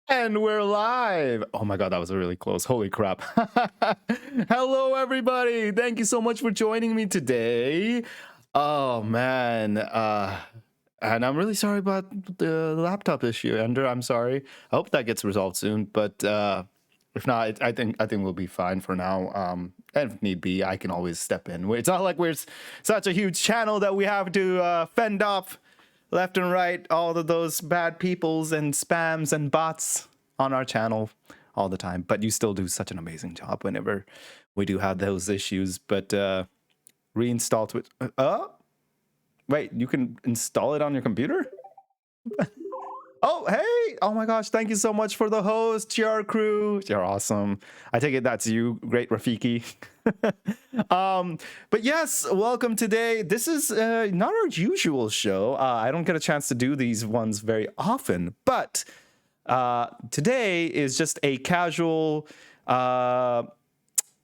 And we're live. Oh my God, that was really close. Holy crap. Hello, everybody. Thank you so much for joining me today. Oh man. And I'm really sorry about the laptop issue, Ender. I'm sorry. I hope that gets resolved soon. But if not, I think we'll be fine for now. And if need be, I can always step in. It's not like we're such a huge channel that we have to fend off left and right all of those bad peoples and spams and bots on our channel all the time. But you still do such an amazing job whenever we do have those issues. But reinstall Twitch. Wait, you can install it on your computer? Oh, hey! Oh my gosh, thank you so much for the host, your crew. You're awesome. I take it that's you, great Rafiki. But yes, welcome today. This is not our usual show. I don't get a chance to do these ones very often, but today is just a casual.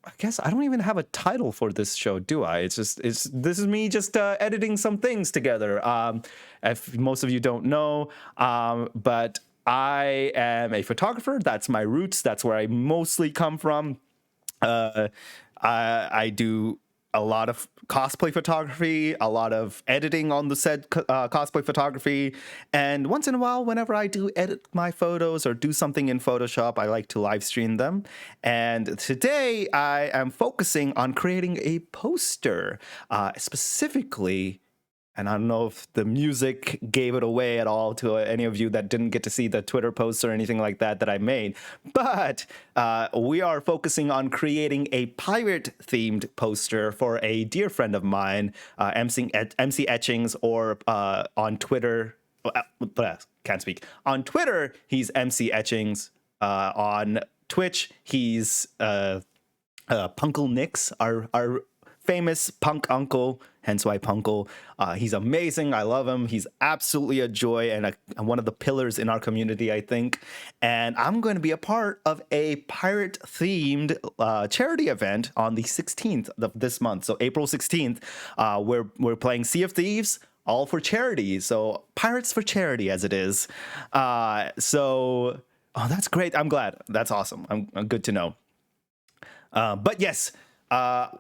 I guess I don't even have a title for this show, do I? This is me just editing some things together. If most of you don't know, but I am a photographer. That's my roots. That's where I mostly come from. I do a lot of cosplay photography, a lot of editing on the said cosplay photography, and once in a while, whenever I do edit my photos or do something in Photoshop, I like to live stream them. And today, I am focusing on creating a poster, specifically. And I don't know if the music gave it away at all to any of you that didn't get to see the Twitter post or anything like that I made. But we are focusing on creating a pirate-themed poster for a dear friend of mine, MC Etchings, or on Twitter. Can't speak. On Twitter, he's MC Etchings. On Twitch, he's Punkle Nix, our famous punk uncle, hence why Punkle. He's amazing. I love him. He's absolutely a joy and one of the pillars in our community, I think. And I'm going to be a part of a pirate-themed charity event on the 16th of this month. So April 16th, we're playing Sea of Thieves, all for charity. So Pirates for Charity, as it is. Oh, that's great. I'm glad. That's awesome. I'm good to know. But yes,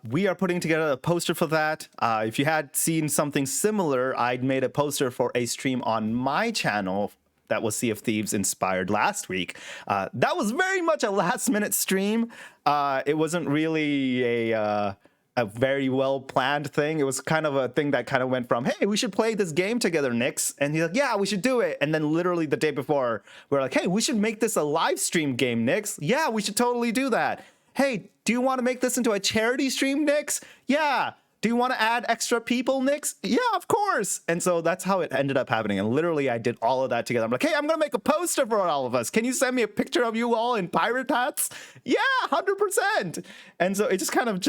we are putting together a poster for that. If you had seen something similar, I'd made a poster for a stream on my channel that was Sea of Thieves inspired last week. That was very much a last minute stream. It wasn't really a very well planned thing. It was kind of a thing that kind of went from, hey, we should play this game together, Nix. And he's like, yeah, we should do it. And then literally the day before, we're like, hey, we should make this a live stream game, Nix. Yeah, we should totally do that. Hey, do you want to make this into a charity stream, Nix? Yeah. Do you want to add extra people, Nix? Yeah, of course. And so that's how it ended up happening. And literally, I did all of that together. I'm like, hey, I'm going to make a poster for all of us. Can you send me a picture of you all in pirate hats? Yeah, 100%. And so it just kind of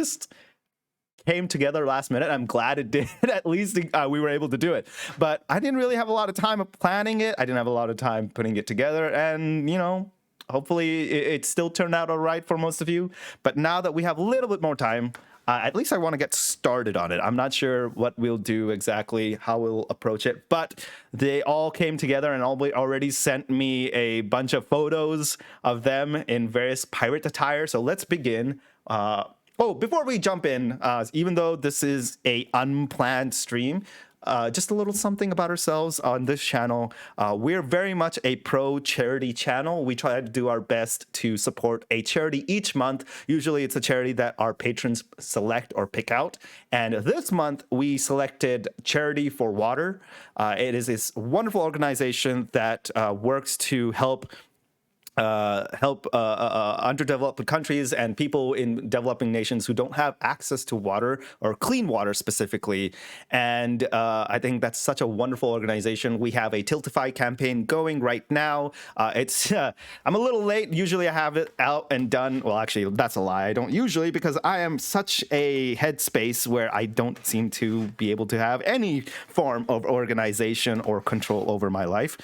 came together last minute. I'm glad it did. At least we were able to do it. But I didn't really have a lot of time planning it. I didn't have a lot of time putting it together. And, hopefully it still turned out all right for most of you. But now that we have a little bit more time, at least I want to get started on it. I'm not sure what we'll do exactly, how we'll approach it, but they all came together and already sent me a bunch of photos of them in various pirate attire. So let's begin. Before we jump in, even though this is a unplanned stream, just a little something about ourselves on this channel. We're very much a pro-charity channel. We try to do our best to support a charity each month. Usually it's a charity that our patrons select or pick out. And this month we selected Charity for Water. It is this wonderful organization that works to help underdeveloped countries and people in developing nations who don't have access to water or clean water specifically. And I think that's such a wonderful organization. We have a Tiltify campaign going right now. I'm a little late. Usually I have it out and done. Well, actually, that's a lie. I don't usually, because I am such a headspace where I don't seem to be able to have any form of organization or control over my life.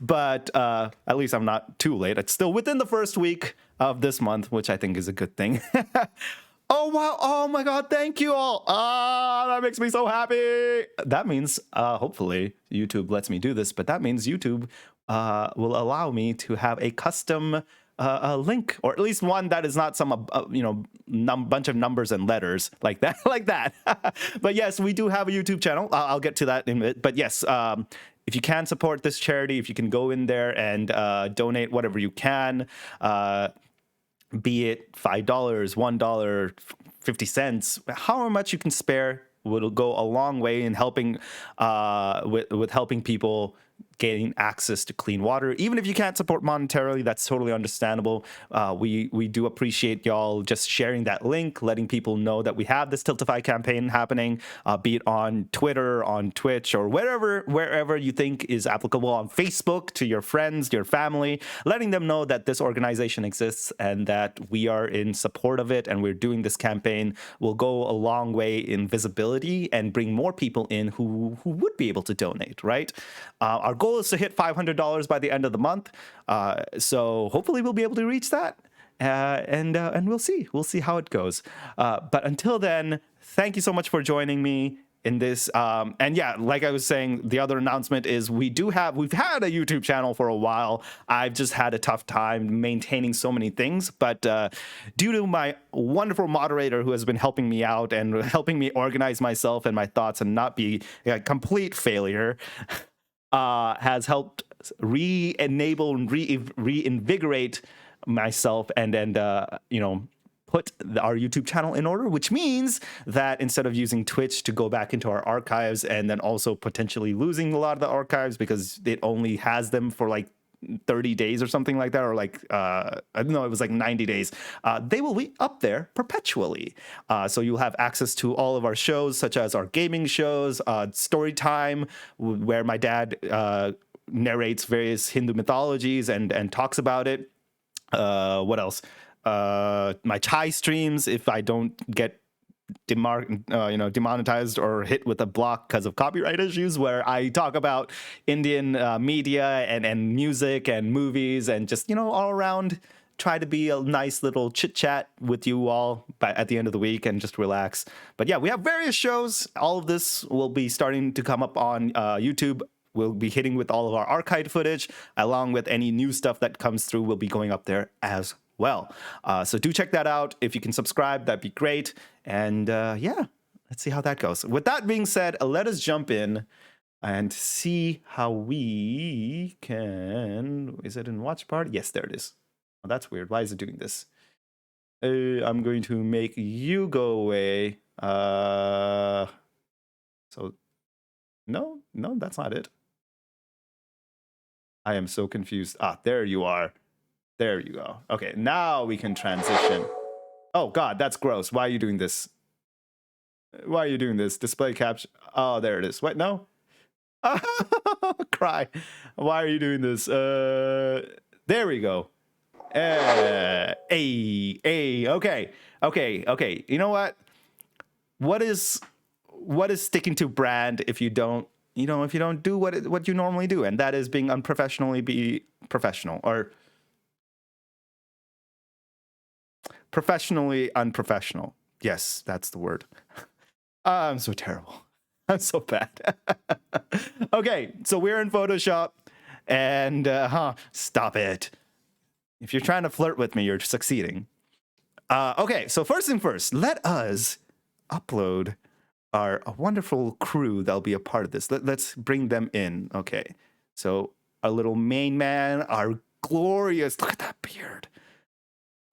But at least I'm not too late. It's still within the first week of this month, which I think is a good thing. Oh, wow. Oh, my God. Thank you all. That makes me so happy. That means hopefully YouTube lets me do this, but that means YouTube will allow me to have a custom link, or at least one that is not some bunch of numbers and letters like that like that. But yes, we do have a YouTube channel. I'll get to that in a bit. But yes, if you can support this charity, if you can go in there and donate whatever you can, be it $5, $1, 50 cents, however much you can spare, will go a long way in helping with helping people getting access to clean water. Even if you can't support monetarily, that's totally understandable. We do appreciate y'all just sharing that link, letting people know that we have this Tiltify campaign happening, be it on Twitter, on Twitch, or wherever you think is applicable, on Facebook, to your friends, your family, letting them know that this organization exists and that we are in support of it and we're doing this campaign will go a long way in visibility and bring more people in who would be able to donate, right? Our goal is to hit $500 by the end of the month, so hopefully we'll be able to reach that, and we'll see how it goes. But until then, thank you so much for joining me in this. And yeah, like I was saying, the other announcement is we've had a YouTube channel for a while. I've just had a tough time maintaining so many things, but due to my wonderful moderator who has been helping me out and helping me organize myself and my thoughts and not be a complete failure, has helped re-enable and reinvigorate myself and put our YouTube channel in order, which means that instead of using Twitch to go back into our archives and then also potentially losing a lot of the archives because it only has them for like 30 days or something like that, or like I don't know, it was like 90 days, they will be up there perpetually, so you'll have access to all of our shows, such as our gaming shows, story time, where my dad narrates various Hindu mythologies and talks about it. What else? My chai streams, if I don't get demonetized or hit with a block because of copyright issues, where I talk about Indian media and music and movies and just all around try to be a nice little chit chat with you all at the end of the week and just relax. But yeah, we have various shows. All of this will be starting to come up on YouTube. We'll be hitting with all of our archived footage, along with any new stuff that comes through will be going up there as well. So do check that out. If you can subscribe, that'd be great. And yeah, let's see how that goes. With that being said, let us jump in and see how we can... Is it in watch party? Yes, there it is. Oh, that's weird. Why is it doing this? I'm going to make you go away. So no, that's not it. I am so confused. There you are. There you go. Okay, now we can transition. Oh God, that's gross. Why are you doing this? Why are you doing this? Display caption. Oh, there it is. What? No? Cry. Why are you doing this? There we go. Okay. You know what? What is sticking to brand if you don't, if you don't do what you normally do, and that is being be professional, or professionally unprofessional. Yes, that's the word. I'm so terrible. I'm so bad. Okay, so we're in Photoshop, and stop it. If you're trying to flirt with me, you're succeeding. Okay, so first thing first, let us upload our wonderful crew that'll be a part of this. Let's bring them in. Okay, so our little main man, our glorious, look at that beard.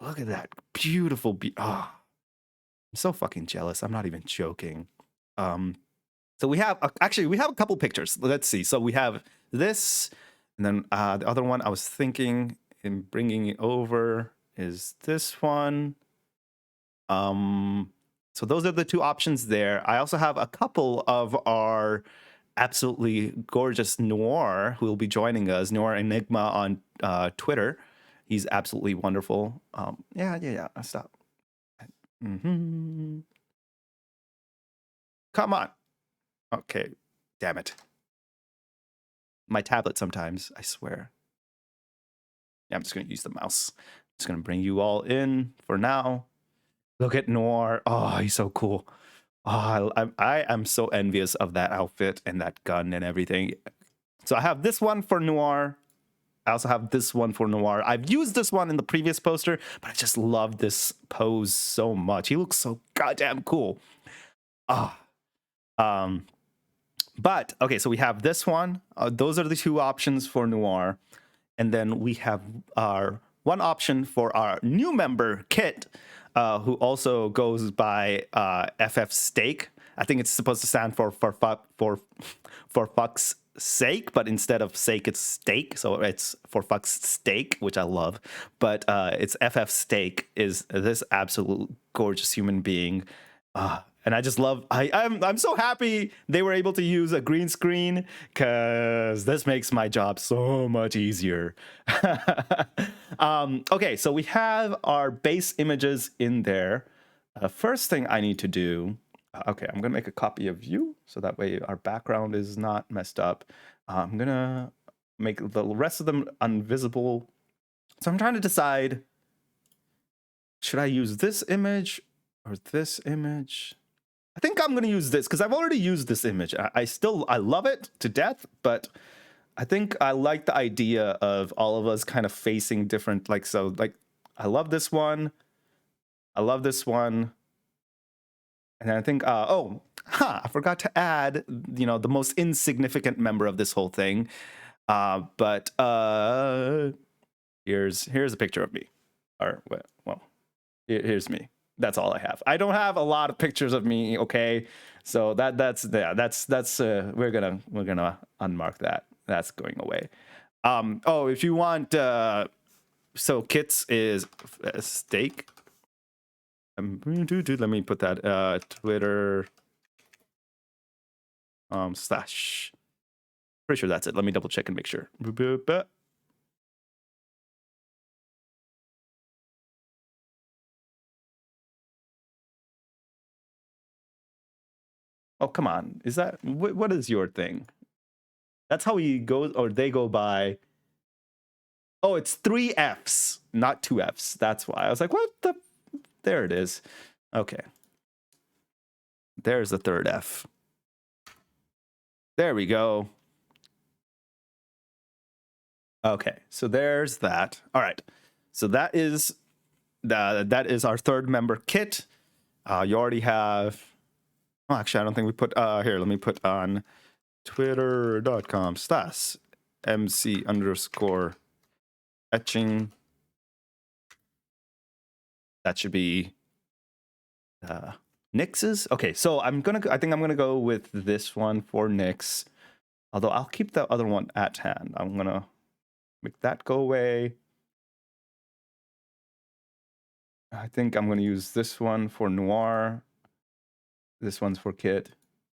Look at that beautiful beard. Oh, I'm so fucking jealous. I'm not even joking. So we have we have a couple pictures. Let's see. So we have this, and then the other one I was thinking in bringing it over is this one. So those are the two options there. I also have a couple of our absolutely gorgeous Noir who will be joining us. Noir Enigma on Twitter. He's absolutely wonderful. Yeah. Stop. Come on. Okay. Damn it. My tablet sometimes, I swear. Yeah, I'm just going to use the mouse. Just going to bring you all in for now. Look at Noir. Oh, he's so cool. Oh, I am so envious of that outfit and that gun and everything. So I have this one for Noir. I also have this one for Noir. I've used this one in the previous poster, but I just love this pose so much. He looks so goddamn cool. Ah, but okay, so we have this one. Those are the two options for Noir, and then we have our one option for our new member Kit, who also goes by FF Steak. I think it's supposed to stand for fuck's sake, but instead of sake, it's steak. So it's for fuck's steak, which I love. But it's FF Steak is this absolute gorgeous human being. And I just love. I'm so happy they were able to use a green screen because this makes my job so much easier. Okay, so we have our base images in there. First thing I need to do. Okay, I'm gonna make a copy of you so that way our background is not messed up. I'm gonna make the rest of them invisible. So I'm trying to decide, should I use this image or this image? I think I'm gonna use this because I've already used this image. I love it to death, but I think I like the idea of all of us kind of facing different, like, so like I love this one. I love this one. And I think, I forgot to add, the most insignificant member of this whole thing. But here's a picture of me. Or, well, here's me. That's all I have. I don't have a lot of pictures of me, okay? So that's we're gonna unmark that. That's going away. If you want, so Kit's is steak. Let me put that Twitter slash. Pretty sure that's it. Let me double check and make sure. Oh, come on. Is that what is your thing? That's how he goes, or they go by. Oh, it's 3 Fs, not 2 Fs. That's why I was like, what the? There it is. Okay. There's the third F. There we go. Okay, so there's that. All right. So that is our third member Kit. You already have. Oh, actually, I don't think we put. Here, let me put on twitter.com/MC_etching. That should be Nix's. Okay, so I think I'm gonna go with this one for Nix. Although I'll keep the other one at hand. I'm gonna make that go away. I think I'm gonna use this one for Noir. This one's for Kit.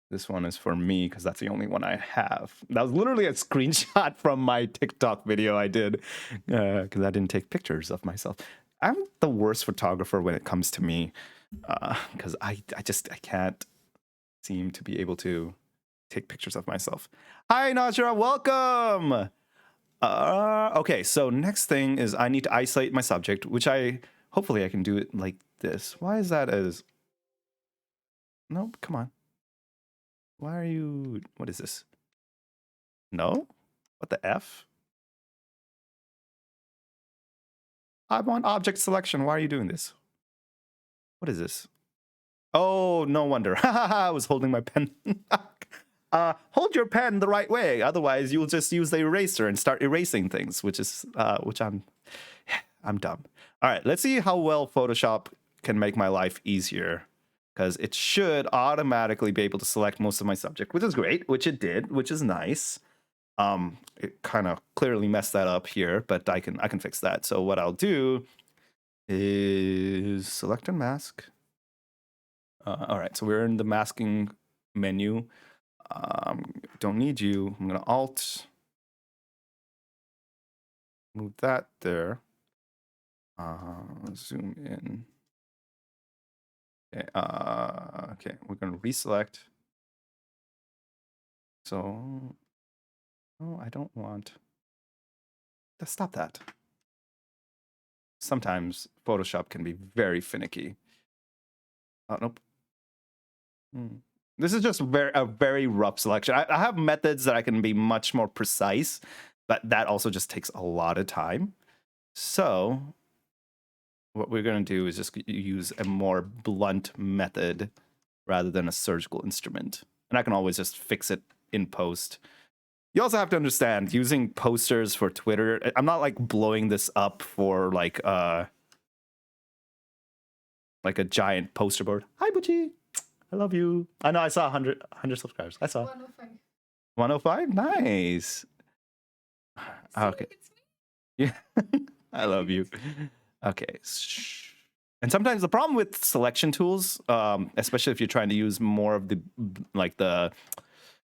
This one is for me because that's the only one I have. That was literally a screenshot from my TikTok video I did because I didn't take pictures of myself. I'm the worst photographer when it comes to me because I can't seem to be able to take pictures of myself. Hi, Najra, welcome. Okay, so next thing is I need to isolate my subject, which hopefully I can do it like this. Why is that as? No, come on. Why are you? What is this? No? What the F? I want object selection. Why are you doing this? What is this? Oh, no wonder. I was holding my pen. Hold your pen the right way. Otherwise, you'll just use the eraser and start erasing things, which I'm dumb. All right, let's see how well Photoshop can make my life easier. Because it should automatically be able to select most of my subject, which is great, which it did, which is nice. It kind of clearly messed that up here, but I can fix that. So what I'll do is select and mask. All right, so we're in the masking menu. Don't need you. I'm gonna Alt. Move that there. Zoom in. Okay, we're gonna reselect. So, I don't want to stop that. Sometimes Photoshop can be very finicky. Nope. This is just a very rough selection. I have methods that I can be much more precise, but that also just takes a lot of time. So what we're going to do is just use a more blunt method rather than a surgical instrument. And I can always just fix it in post. You also have to understand, using posters for Twitter, I'm not like blowing this up for like a giant poster board. Hi, Bucci. I love you. I know I saw 100 subscribers. I saw 105. 105. Nice. Okay. Yeah. I love you. Okay. And sometimes the problem with selection tools, especially if you're trying to use more of the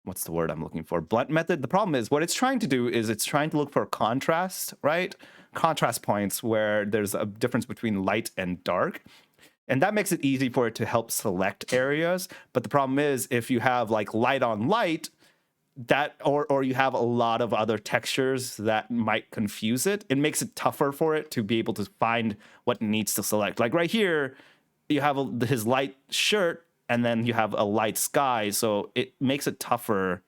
what's the word I'm looking for? Blunt method. The problem is what it's trying to do is it's trying to look for contrast, right? Contrast points where there's a difference between light and dark. And that makes it easy for it to help select areas. But the problem is if you have like light on light, that or you have a lot of other textures that might confuse it, it makes it tougher for it to be able to find what it needs to select. Like right here, you have his light shirt and then you have a light sky, so it makes it tougher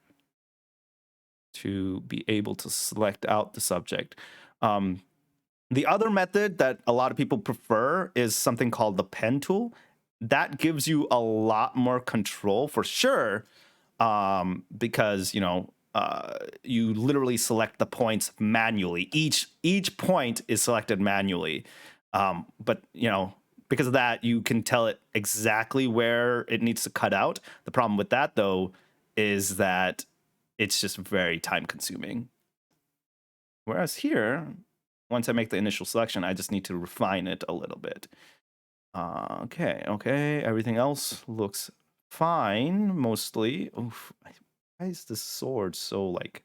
to be able to select out the subject. The other method that a lot of people prefer is something called the pen tool. That gives you a lot more control for sure, because you literally select the points manually. Each point is selected manually, but because of that, you can tell it exactly where it needs to cut out. The problem with that, though, is that it's just very time consuming. Whereas here, once I make the initial selection, I just need to refine it a little bit. Okay. Everything else looks fine, mostly. Oof. Why is this sword so like...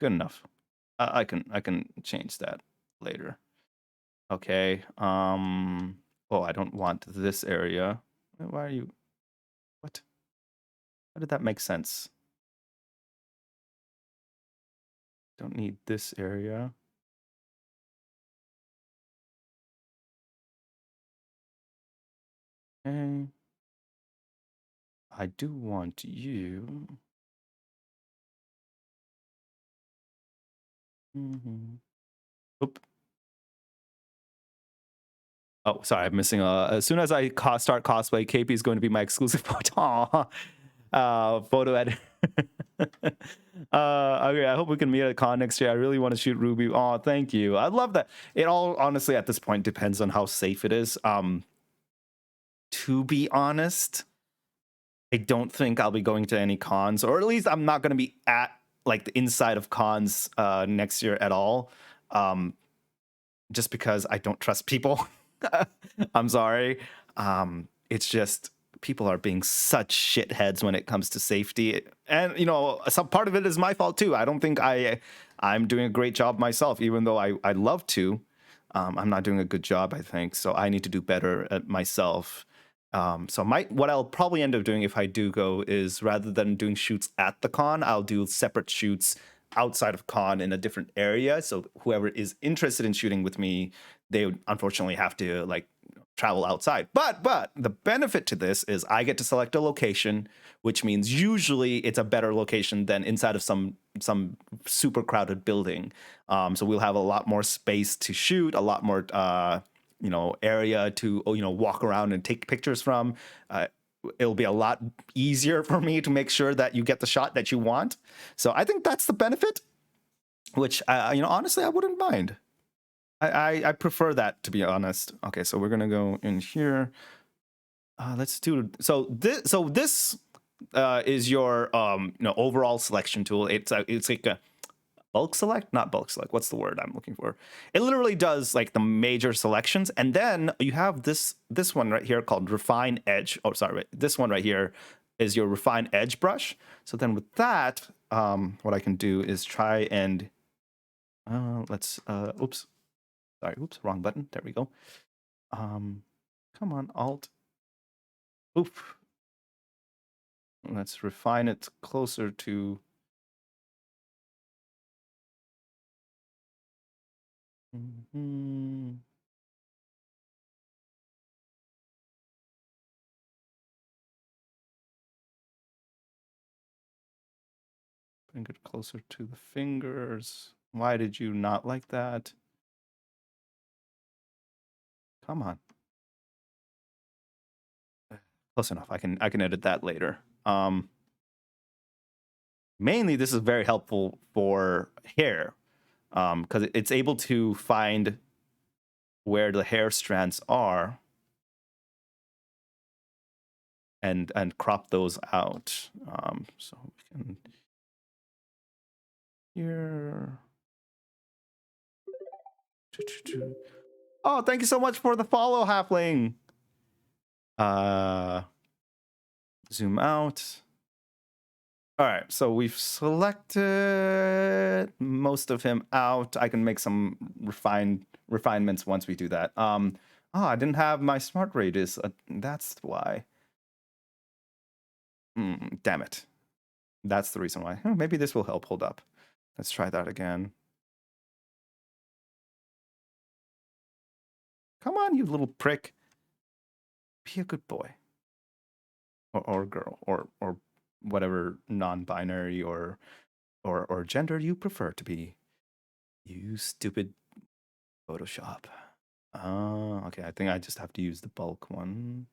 Good enough. I can change that later. Okay. Oh, I don't want this area. Why are you... What? How did that make sense? Don't need this area. Okay. I do want you. Oop. Oh, sorry, I'm missing as soon as I start cosplay, KP is going to be my exclusive photo editor. Okay, I hope we can meet at a con next year. I really want to shoot Ruby. Oh, thank you. I love that. It all honestly at this point depends on how safe it is. To be honest, I don't think I'll be going to any cons, or at least I'm not going to be at like the inside of cons next year at all. Just because I don't trust people. I'm sorry. It's just people are being such shitheads when it comes to safety, and some part of it is my fault too. I don't think I'm doing a great job myself, even though I'd love to. I'm not doing a good job, I think, so I need to do better at myself. So what I'll probably end up doing if I do go is, rather than doing shoots at the con, I'll do separate shoots outside of con in a different area. So whoever is interested in shooting with me, they would unfortunately have to travel outside. But the benefit to this is I get to select a location, which means usually it's a better location than inside of some super crowded building. So we'll have a lot more space to shoot, a lot more area to walk around and take pictures from. It'll be a lot easier for me to make sure that you get the shot that you want. So I think that's the benefit, which honestly I wouldn't mind. I prefer that, to be honest. Okay, so we're gonna go in here. Let's do this is your overall selection tool. It's like a bulk select, not bulk select. What's the word I'm looking for? It literally does like the major selections, and then you have this one right here called refine edge. Oh, sorry, this one right here is your refine edge brush. So then with that, what I can do is try and let's oops, wrong button. There we go. Come on, Alt. Oof. Let's refine it closer to. bring it closer to the fingers. Why did you not like that? Come on. Close enough. I can edit that later. Mainly, this is very helpful for hair because it's able to find where the hair strands are and crop those out. So we can here. Oh, thank you so much for the follow, Halfling. Zoom out. All right, so we've selected most of him out. I can make some refinements once we do that. I didn't have my smart radius. That's why. Damn it. That's the reason why. Maybe this will help. Hold up. Let's try that again. Come on, you little prick. Be a good boy. Or girl. Or whatever non-binary or gender you prefer to be. You stupid Photoshop. Okay, I think I just have to use the bulk one.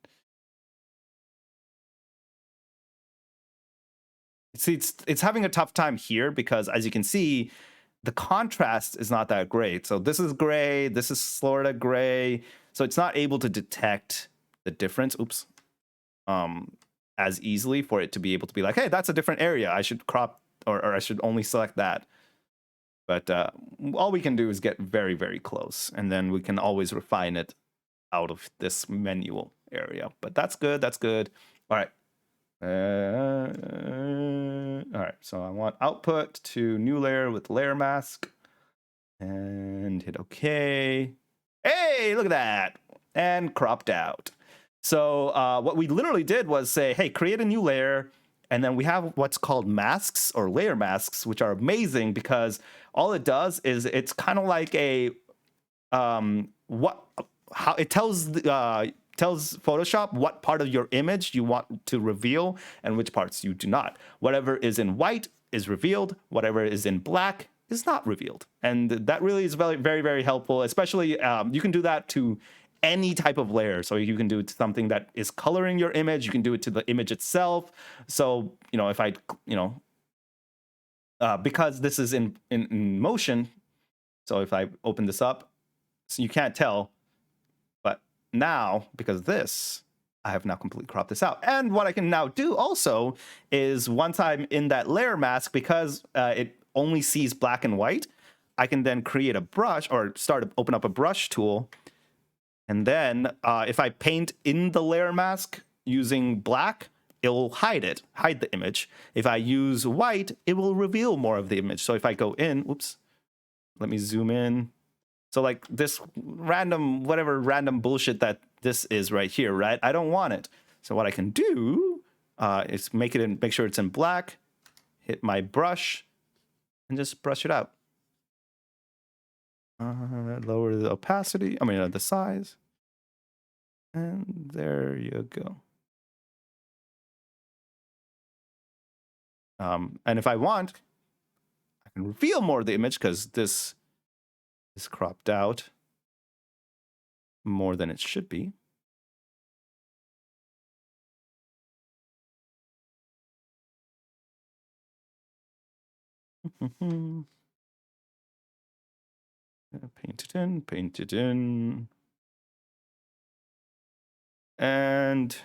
See, it's having a tough time here because, as you can see, the contrast is not that great. So this is gray, this is Florida gray. So it's not able to detect the difference. Oops. As easily for it to be able to be like, hey, that's a different area. I should crop or I should only select that. But all we can do is get very, very close. And then we can always refine it out of this menu area. But that's good. That's good. All right. All right. So I want output to new layer with layer mask. And hit OK. Hey, look at that. And cropped out. So what we literally did was say, hey, create a new layer. And then we have what's called masks or layer masks, which are amazing because all it does is it's kind of like a how it tells Photoshop what part of your image you want to reveal and which parts you do not. Whatever is in white is revealed. Whatever is in black is not revealed. And that really is very, very, very helpful. Especially you can do that to any type of layer. So you can do it to something that is coloring your image. You can do it to the image itself. So, if I, because this is in motion, so if I open this up, so you can't tell, but now, because of this, I have now completely cropped this out. And what I can now do also is once I'm in that layer mask, because it only sees black and white, I can then create a brush or open up a brush tool. And then if I paint in the layer mask using black, it will hide the image. If I use white, it will reveal more of the image. So if I go in, oops, let me zoom in. So like this random bullshit that this is right here, right? I don't want it. So what I can do is make sure it's in black, hit my brush, and just brush it out. Lower the opacity, the size. And there you go. And if I want, I can reveal more of the image because this is cropped out more than it should be. Paint it in. And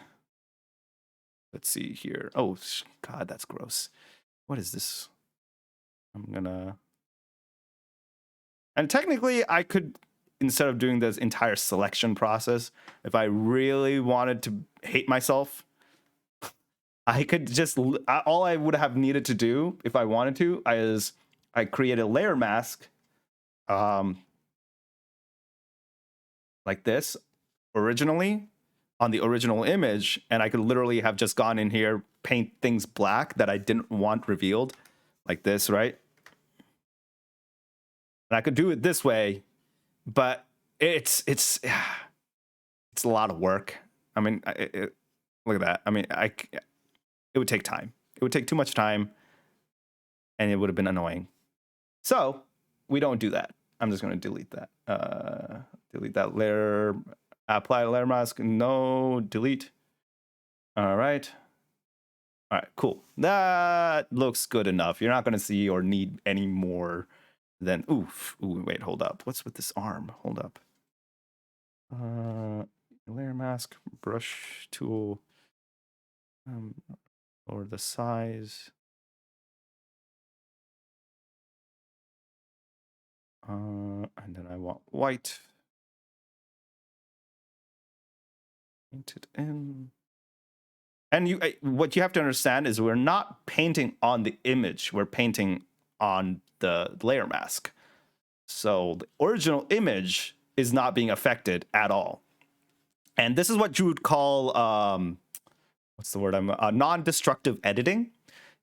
let's see here. Oh, God, that's gross. What is this? And technically, I could, instead of doing this entire selection process, if I really wanted to hate myself, I could just, all I would have needed to do if I wanted to is I create a layer mask like this originally on the original image, and I could literally have just gone in here, paint things black that I didn't want revealed like this, right? And I could do it this way, but it's a lot of work. Look at that. It would take time. It would take too much time. and it would have been annoying. So we don't do that. I'm just going to delete that. Delete that layer. Apply layer mask. No, delete. All right. All right, cool. That looks good enough. You're not going to see or need any more than, oof. Ooh, wait, hold up. What's with this arm? Hold up. Layer mask, brush tool, or the size. And then I want white. Paint it in. And what you have to understand is we're not painting on the image. We're painting on the layer mask. So the original image is not being affected at all. And this is what you would call, what's the word? Non-destructive editing,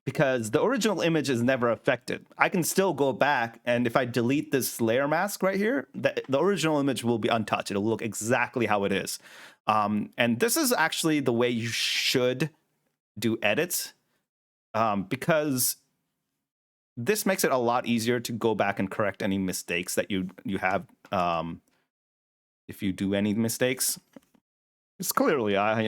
because the original image is never affected. I can still go back, and if I delete this layer mask right here, the original image will be untouched. It'll look exactly how it is. And this is actually the way you should do edits, because this makes it a lot easier to go back and correct any mistakes that you have, if you do any mistakes. It's clearly, I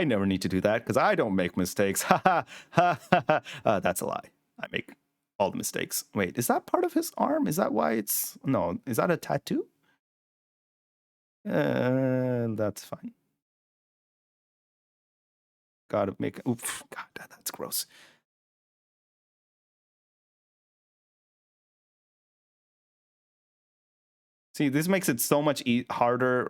never need to do that because I don't make mistakes. That's a lie. I make all the mistakes. Wait, is that part of his arm? Is that why it's... No, is that a tattoo? That's fine. Gotta make... Oof, God, that's gross. See, this makes it so much harder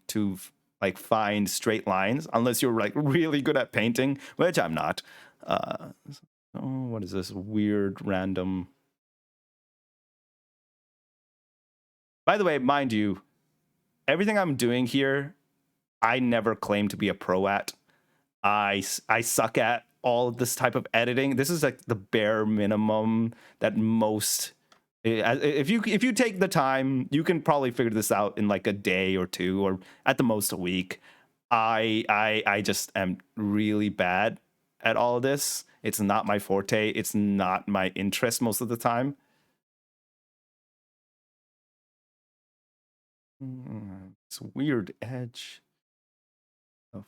to like find straight lines unless you're like really good at painting, which I'm not. What is this weird random? By the way, mind you, everything I'm doing here, I never claim to be a pro at. I suck at all of this type of editing. This is like the bare minimum that most... If you take the time, you can probably figure this out in like a day or two, or at the most a week. I just am really bad at all of this. It's not my forte. It's not my interest most of the time. It's a weird edge of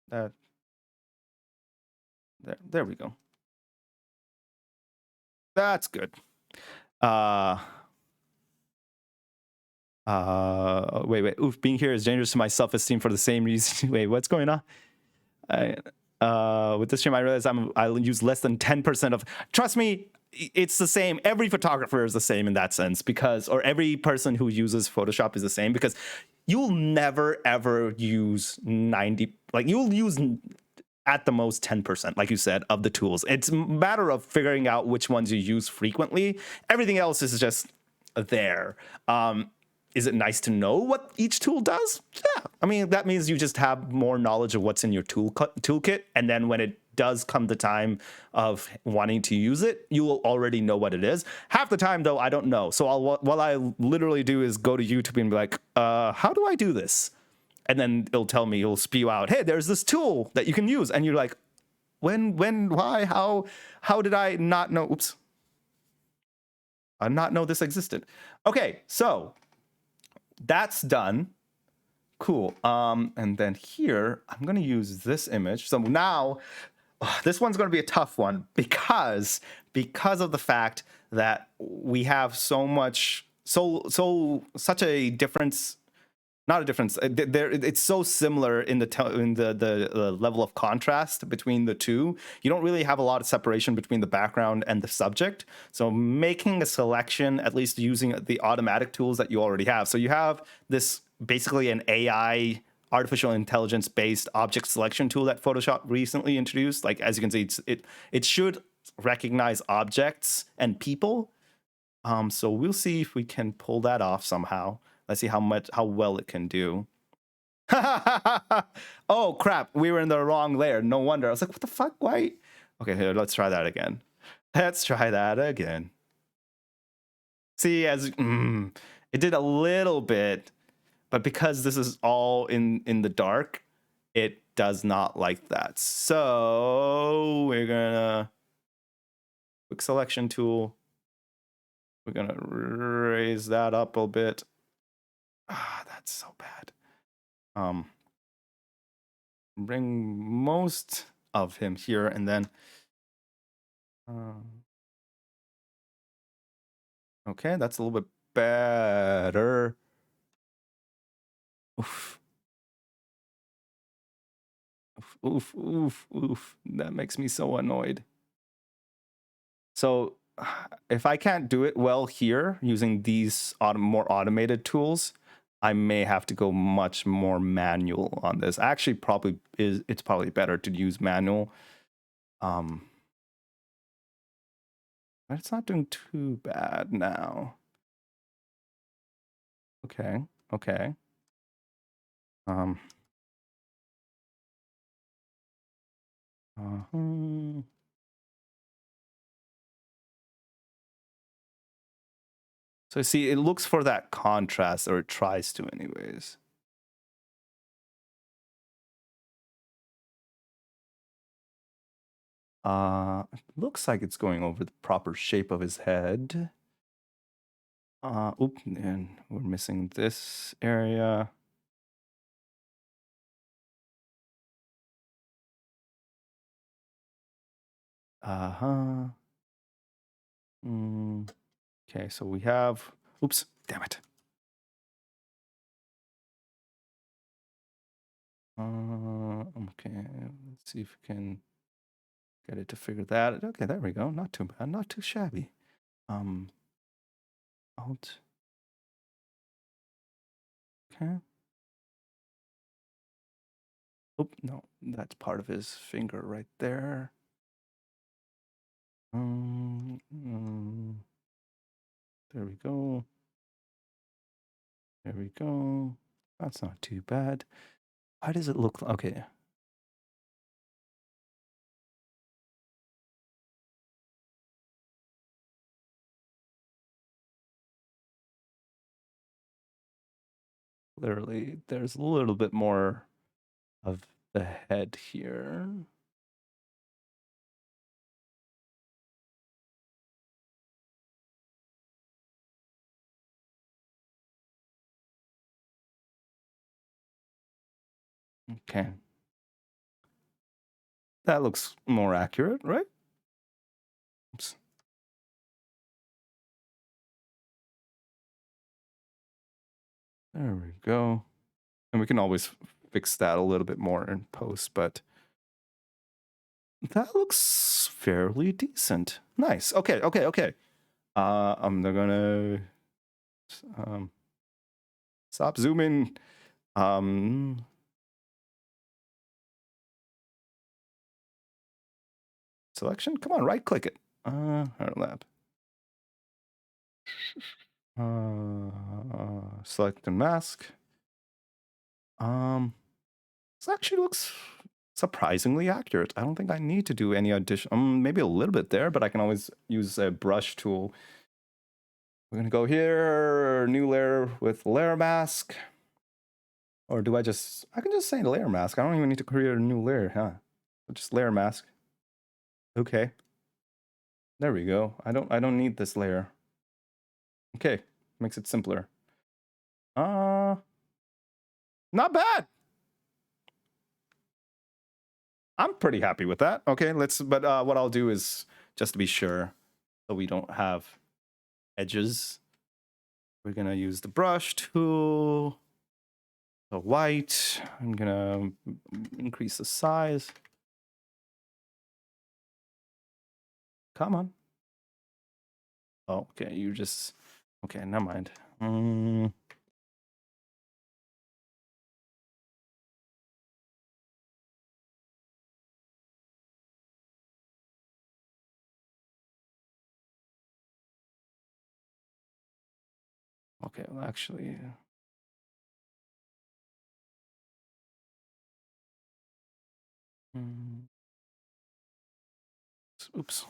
that. There we go. That's good. Wait. Oof, being here is dangerous to my self-esteem for the same reason. Wait, what's going on? With this stream, I realize I'll use less than 10% of... Trust me, it's the same. Every photographer is the same in that sense, or every person who uses Photoshop is the same, because you'll never, ever use 90... Like, you'll use... at the most 10%, like you said, of the tools. It's a matter of figuring out which ones you use frequently. Everything else is just there. Is it nice to know what each tool does? Yeah. I mean, that means you just have more knowledge of what's in your toolkit. And then when it does come the time of wanting to use it, you will already know what it is. Half the time, though, I don't know. So what I literally do is go to YouTube and be like, how do I do this? And then it'll spew out, hey, there's this tool that you can use. And you're like, when, why, how did I not know? Oops. I not know this existed. Okay, so that's done. Cool. And then here, I'm going to use this image. So now, this one's going to be a tough one because of the fact that we have such a difference. Not a difference. It's so similar in the level of contrast between the two. You don't really have a lot of separation between the background and the subject. So making a selection, at least using the automatic tools that you already have. So you have this basically an AI, artificial intelligence based object selection tool that Photoshop recently introduced. Like, as you can see, it should recognize objects and people. So we'll see if we can pull that off somehow. Let's see how well it can do. Oh, crap. We were in the wrong layer. No wonder. I was like, what the fuck? Why? Okay, here, let's try that again. Let's try that again. See, it did a little bit, but because this is all in the dark, it does not like that. So we're gonna... Quick selection tool. We're gonna raise that up a bit. Ah, that's so bad. Bring most of him here, and then okay, that's a little bit better. Oof. Oof, oof, oof. That makes me so annoyed. So if I can't do it well here using these more automated tools, I may have to go much more manual on this. Actually, it's probably better to use manual. But it's not doing too bad now. Okay, okay. Uh-huh. So see, it looks for that contrast, or it tries to anyways. It looks like it's going over the proper shape of his head. Oop, and we're missing this area. Uh-huh. Okay, so we have, oops, damn it. Okay, let's see if we can get it to figure that. Okay, there we go. Not too bad, not too shabby. Alt. Okay. Oop, no, that's part of his finger right there. There we go. There we go. That's not too bad. Why does it look okay? Literally, there's a little bit more of the head here. Okay. That looks more accurate, right? Oops. There we go. And we can always fix that a little bit more in post, but that looks fairly decent. Nice. Okay, okay, okay. I'm gonna stop zooming. Selection. Come on, right click it. Lab. Select and mask. This actually looks surprisingly accurate. I don't think I need to do any addition. Maybe a little bit there, but I can always use a brush tool. We're gonna go here, new layer with layer mask. Or do I can just say layer mask. I don't even need to create a new layer, huh? Just layer mask. Okay. There we go. I don't need this layer. Okay, makes it simpler. Not bad. I'm pretty happy with that. Okay, but what I'll do is, just to be sure, so we don't have edges, we're gonna use the brush tool, the white. I'm gonna increase the size. Come on. Oh, okay, okay, never mind. Okay, well, actually, oops.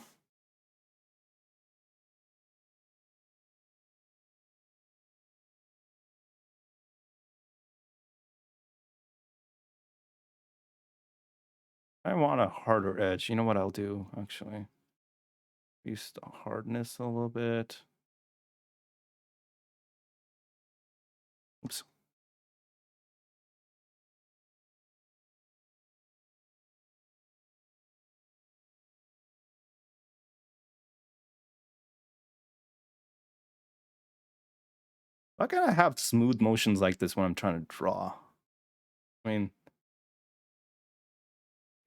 I want a harder edge. You know what I'll do, actually? Increase the hardness a little bit. Oops. Why can't I have smooth motions like this when I'm trying to draw? I mean,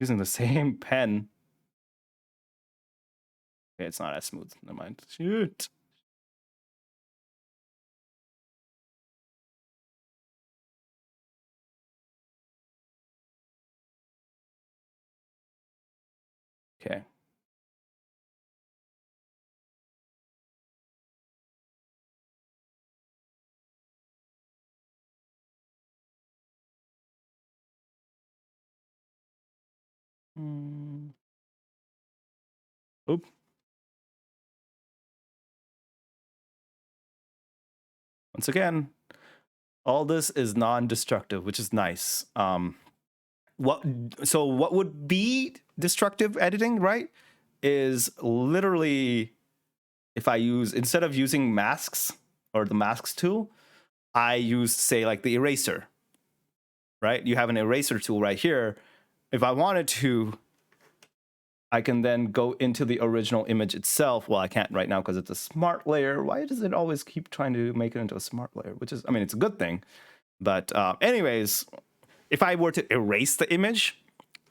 using the same pen. Okay, it's not as smooth. Never mind. Shoot. Okay. Oop. Once again, all this is non-destructive, which is nice. What would be destructive editing, right? Is literally if I use, instead of using masks or the masks tool, I use, say, like the eraser, right? You have an eraser tool right here. If I wanted to, I can then go into the original image itself. Well, I can't right now because it's a smart layer. Why does it always keep trying to make it into a smart layer? Which is, I mean, it's a good thing. But anyways, if I were to erase the image,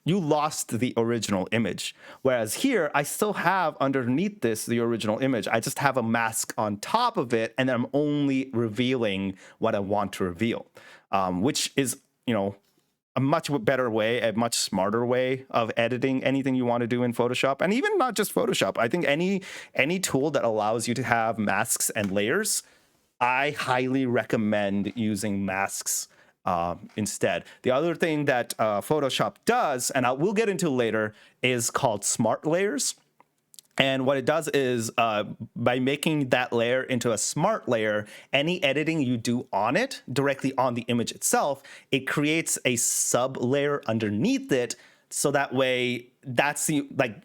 you lost the original image. Whereas here, I still have underneath this the original image. I just have a mask on top of it, and I'm only revealing what I want to reveal, which is, you know, a much better way, a much smarter way of editing anything you want to do in Photoshop, and even not just Photoshop. I think any tool that allows you to have masks and layers, I highly recommend using masks instead. The other thing that Photoshop does, and we'll get into later, is called smart layers. And what it does is by making that layer into a smart layer, any editing you do on it, directly on the image itself, it creates a sub layer underneath it. So that way, that's the, like,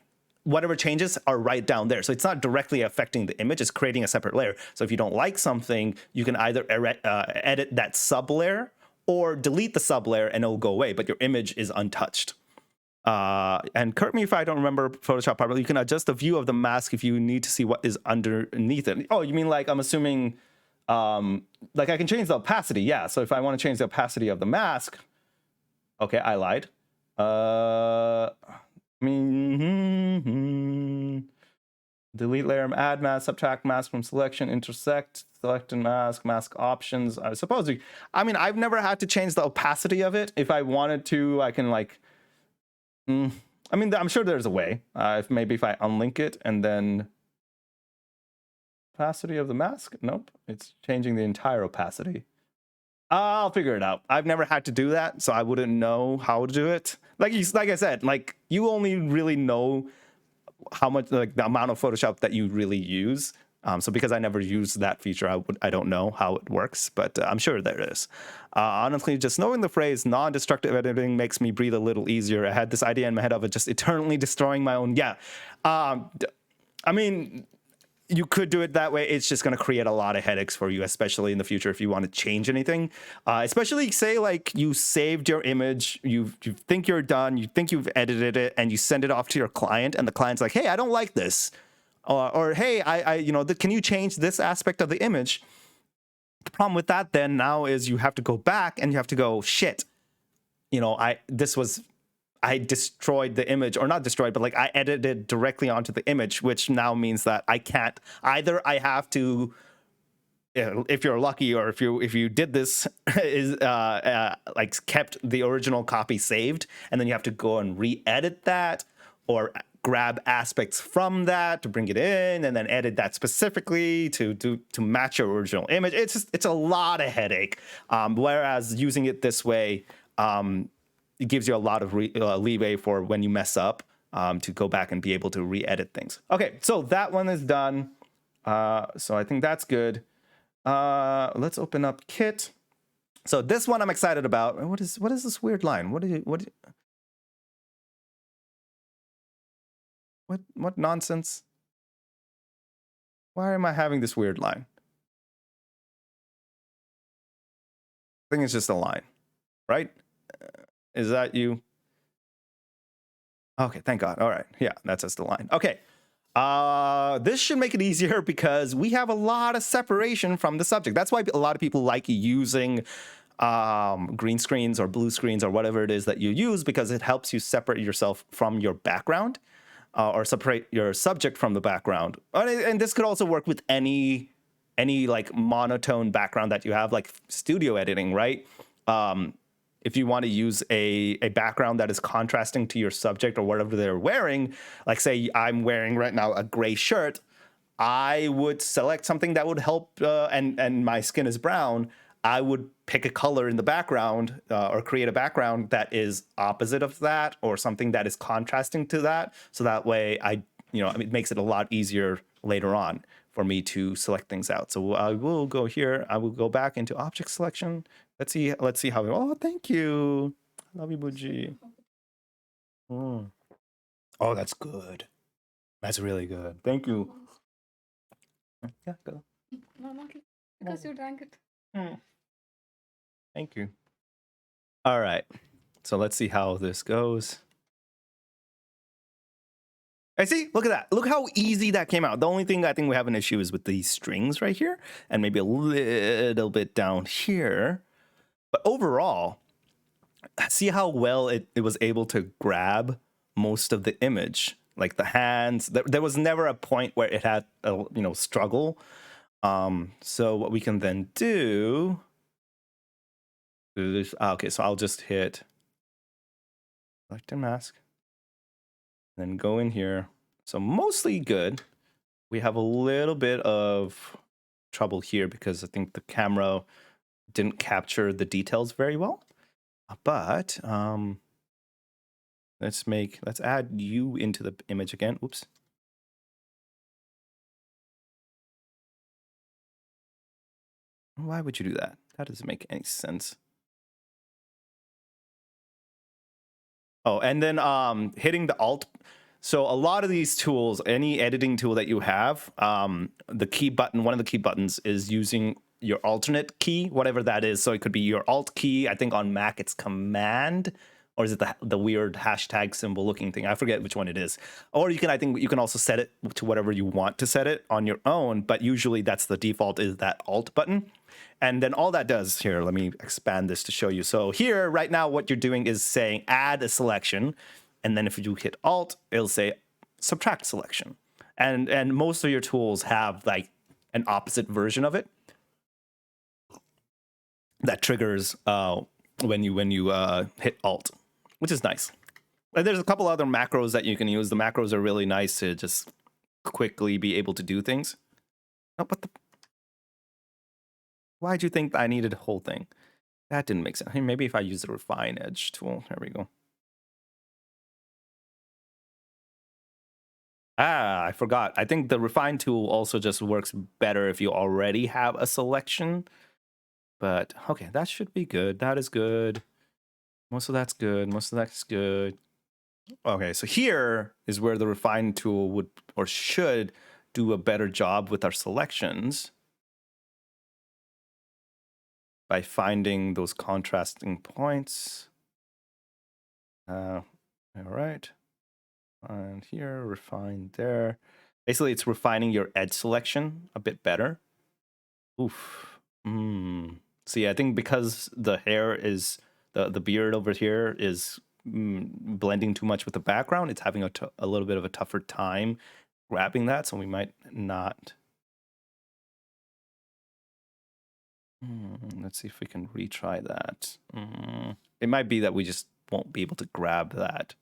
whatever changes are right down there. So it's not directly affecting the image, it's creating a separate layer. So if you don't like something, you can either edit that sub layer or delete the sub layer and it'll go away, but your image is untouched. And correct me if I don't remember Photoshop properly, you can adjust the view of the mask if you need to see what is underneath it. Oh, you mean like, I'm assuming, like I can change the opacity. Yeah, so if I want to change the opacity of the mask, okay, I lied. Delete layer, add mask, subtract mask from selection, intersect, select and mask options. I suppose, I mean, I've never had to change the opacity of it. If I wanted to, I can like, I mean, I'm sure there's a way. If I unlink it and then opacity of the mask. Nope, it's changing the entire opacity. I'll figure it out. I've never had to do that, so I wouldn't know how to do it. Like I said, like you only really know how much, like the amount of Photoshop that you really use. So because I never used that feature, I don't know how it works, but I'm sure there is. Honestly, just knowing the phrase non-destructive editing makes me breathe a little easier. I had this idea in my head of it just eternally destroying my own. Yeah. I mean, you could do it that way. It's just going to create a lot of headaches for you, especially in the future if you want to change anything. Especially say like you saved your image, you think you're done, you think you've edited it, and you send it off to your client, and the client's like, hey, I don't like this. Or hey, can you change this aspect of the image? The problem with that then now is you have to go back and you have to go, shit, I destroyed the image, or not destroyed, but like I edited directly onto the image, which now means that I can't, either I have to, if you're lucky, or if you did this, is like kept the original copy saved, and then you have to go and re-edit that, or grab aspects from that to bring it in, and then edit that specifically to match your original image. It's a lot of headache. Whereas using it this way, it gives you a lot of leeway for when you mess up, to go back and be able to re-edit things. Okay, so that one is done. So I think that's good. Let's open up Kit. So this one I'm excited about. What is this weird line? What nonsense? Why am I having this weird line? I think it's just a line, right? Is that you? Okay, thank God. All right. Yeah, that's just the line. Okay. This should make it easier because we have a lot of separation from the subject. That's why a lot of people like using green screens or blue screens or whatever it is that you use, because it helps you separate yourself from your background or separate your subject from the background. And this could also work with any like monotone background that you have, like studio editing, right? If you want to use a background that is contrasting to your subject or whatever they're wearing, like say I'm wearing right now a gray shirt, I would select something that would help, and my skin is brown. I would pick a color in the background or create a background that is opposite of that or something that is contrasting to that. So that way it makes it a lot easier later on for me to select things out. So I will go here. I will go back into object selection. Let's see how. Oh, thank you. Love you, Buji. Mm. Oh, that's good. That's really good. Thank you. Yeah, go. No, not because you drank it. Thank you. All right. So let's see how this goes. I see. Look at that. Look how easy that came out. The only thing I think we have an issue is with these strings right here and maybe a little bit down here. But overall, see how well it was able to grab most of the image, like the hands. There was never a point where it had a struggle. So what we can then do is, okay, so I'll just hit select and mask, then go in here. So mostly good. We have a little bit of trouble here because I think the camera didn't capture the details very well. But let's add you into the image again. Oops. Why would you do that? That doesn't make any sense. Oh, and then hitting the Alt. So a lot of these tools, any editing tool that you have, the key button, one of the key buttons is using your alternate key, whatever that is. So it could be your Alt key. I think on Mac it's Command, or is it the weird hashtag symbol looking thing? I forget which one it is. Or I think you can also set it to whatever you want to set it on your own, but usually that's the default, is that Alt button. And then all that does here, let me expand this to show you. So here, right now, what you're doing is saying add a selection. And then if you hit Alt, it'll say subtract selection. And most of your tools have like an opposite version of it that triggers when you hit Alt, which is nice. And there's a couple other macros that you can use. The macros are really nice to just quickly be able to do things. Oh, what the? Why'd you think I needed a whole thing? That didn't make sense. Hey, maybe if I use the refine edge tool, there we go. I forgot. I think the refine tool also just works better if you already have a selection. But okay, that should be good. That is good. Most of that's good. Most of that's good. Okay, so here is where the refine tool would or should do a better job with our selections by finding those contrasting points. All right. And here, refine there. Basically, it's refining your edge selection a bit better. Oof. See, I think because the hair is, the beard over here is blending too much with the background, it's having a little bit of a tougher time grabbing that, so we might not. Let's see if we can retry that. It might be that we just won't be able to grab that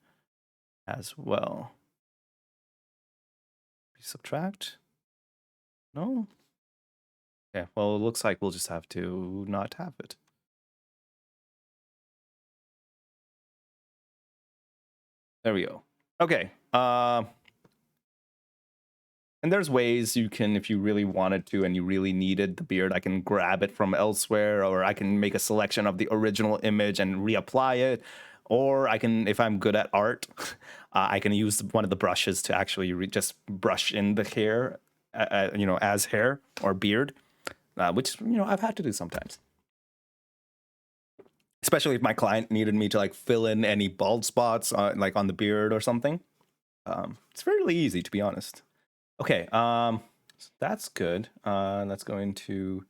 as well. Subtract? No? Okay, well, it looks like we'll just have to not have it. There we go. Okay. And there's ways you can, if you really wanted to and you really needed the beard, I can grab it from elsewhere, or I can make a selection of the original image and reapply it. Or I can, if I'm good at art, I can use one of the brushes to actually just brush in the hair as hair or beard, which I've had to do sometimes. Especially if my client needed me to like fill in any bald spots like on the beard or something. It's fairly easy, to be honest. Okay, so that's good. Let's go into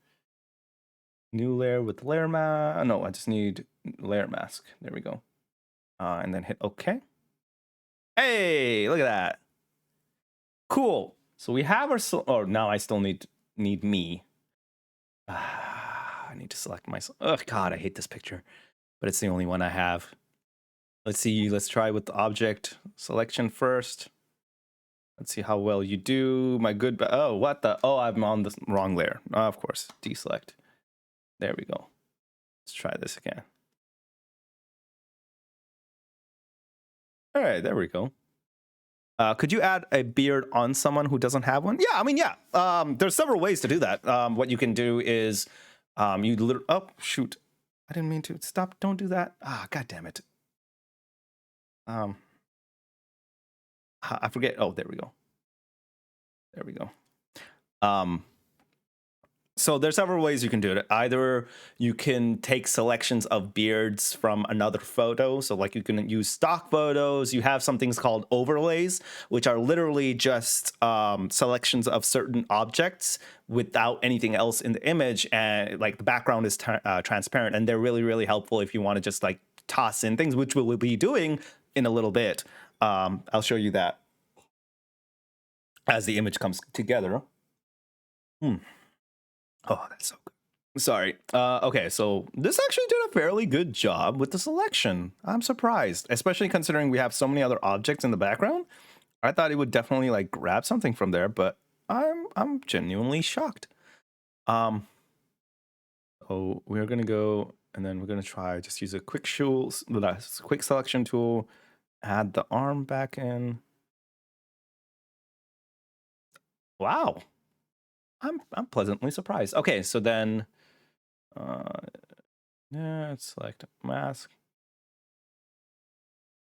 new layer with layer mask. No, I just need layer mask. There we go. And then hit OK. Hey, look at that. Cool. So we have our. Oh, now I still need me. I need to select myself. Oh God, I hate this picture, but it's the only one I have. Let's see. Let's try with the object selection first. Let's see how well you do. My good. Oh, what the? Oh, I'm on the wrong layer. Of course. Deselect. There we go. Let's try this again. All right, there we go. Could you add a beard on someone who doesn't have one? Yeah, I mean, yeah. There's several ways to do that. What you can do is, oh shoot, I didn't mean to. Stop! Don't do that. Ah, God damn it. I forget. Oh, there we go. There we go. So there's several ways you can do it. Either you can take selections of beards from another photo. So like you can use stock photos. You have some things called overlays, which are literally just selections of certain objects without anything else in the image. And like the background is transparent. And they're really, really helpful if you want to just like toss in things, which we'll be doing in a little bit. I'll show you that as the image comes together. Oh, that's so good. Sorry. Okay, so this actually did a fairly good job with the selection. I'm surprised, especially considering we have so many other objects in the background. I thought it would definitely like grab something from there, but I'm genuinely shocked. Oh, we're gonna go and then we're gonna try just use a quick quick selection tool, add the arm back in. Wow. I'm pleasantly surprised. Okay, so then yeah, select mask.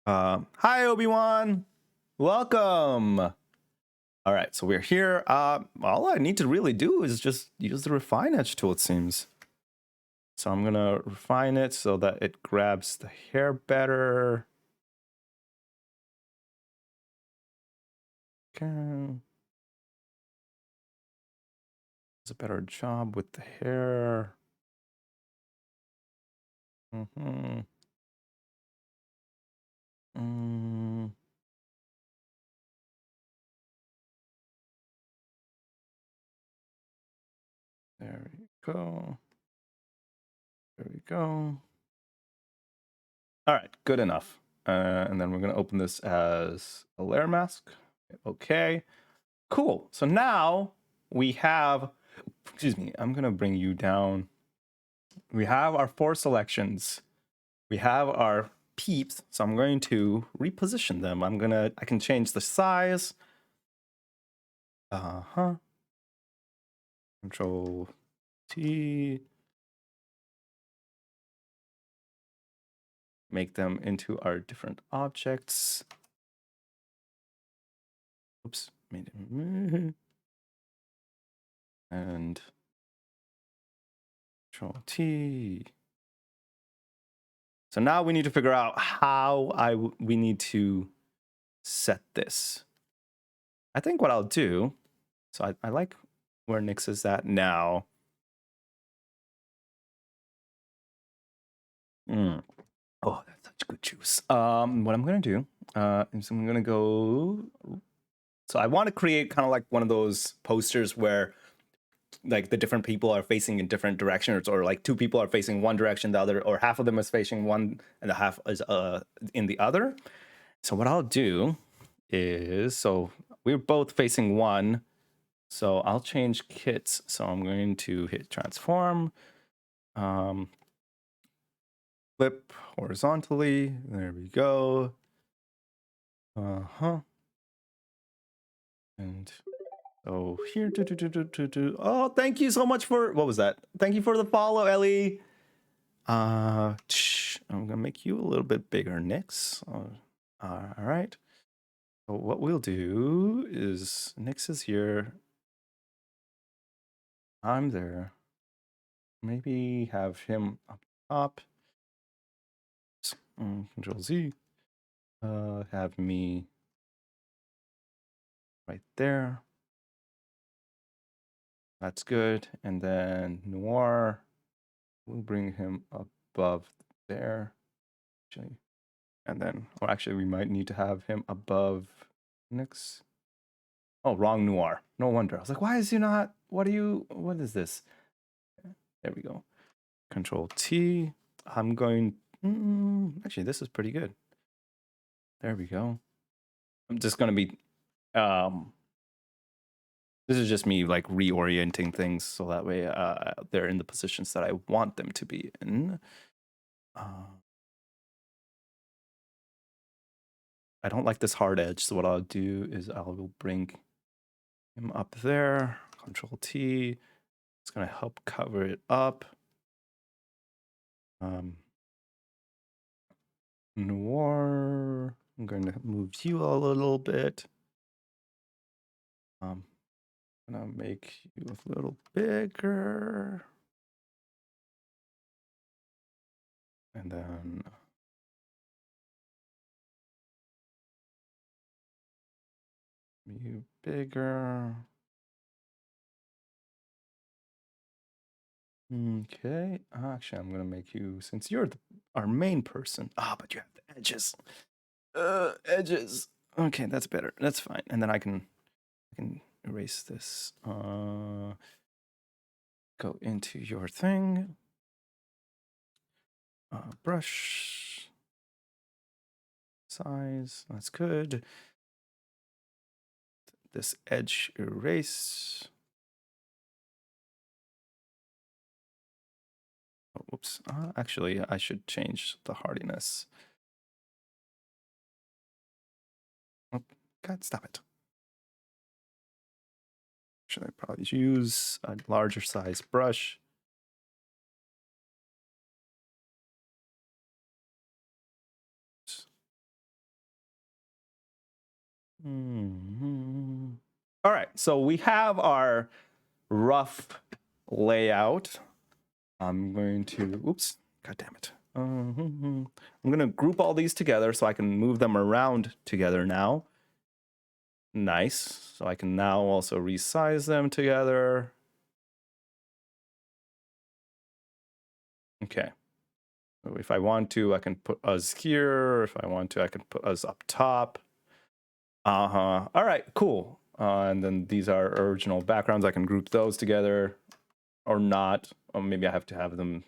Hi Obi-Wan. Welcome. All right, so we're here. All I need to really do is just use the refine edge tool, it seems. So I'm gonna refine it so that it grabs the hair better. Okay. Does a better job with the hair. Mm-hmm. There we go. There we go. All right, good enough. And then we're gonna open this as a layer mask. Okay, cool. So now we have, excuse me, I'm gonna bring you down. We have our 4 selections. We have our peeps. So I'm going to reposition them. I can change the size. Control T. Make them into our different objects. Oops, made it. And Control T. So now we need to figure out how we need to set this. I think what I'll do, so I like where Nix is at now. Oh, that's such good juice. What I'm gonna do is I'm gonna go. So I want to create kind of like one of those posters where like the different people are facing in different directions, or like 2 people are facing one direction, the other, or half of them is facing one and the half is in the other. So what I'll do is, so we're both facing one. So I'll change kits. So I'm going to hit transform. Flip horizontally. There we go. And so here. Oh, thank you so much for, what was that? Thank you for the follow, Ellie. I'm gonna make you a little bit bigger, Nix. All right. So what we'll do is Nix is here. I'm there. Maybe have him up top. Control Z. Have me right there. That's good. And then Noir, we'll bring him above there. Actually. And then, or actually, we might need to have him above next. Oh, wrong Noir. No wonder. I was like, why is he not? What is this? There we go. Control T. I'm going, actually, this is pretty good. There we go. I'm just going to be, this is just me like reorienting things so that way they're in the positions that I want them to be in. I don't like this hard edge, so what I'll do is I will bring him up there. Control T. It's going to help cover it up. Noir. I'm going to move you a little bit. I'm going to make you a little bigger. And then you bigger. Okay. Actually, I'm gonna make you, since you're our main person. But you have the edges. Edges. Okay, that's better. That's fine. And then I can erase this. Go into your thing. Brush size. That's good. This edge erase. Oh, whoops. Actually, I should change the hardiness. Oh, God, stop it. Should I probably use a larger size brush? All right, so we have our rough layout. I'm going to, oops, God damn it. I'm going to group all these together so I can move them around together now. Nice. So I can now also resize them together. Okay. So if I want to, I can put us here. If I want to, I can put us up top. All right, cool. And then these are original backgrounds. I can group those together or not. Or maybe I have to have them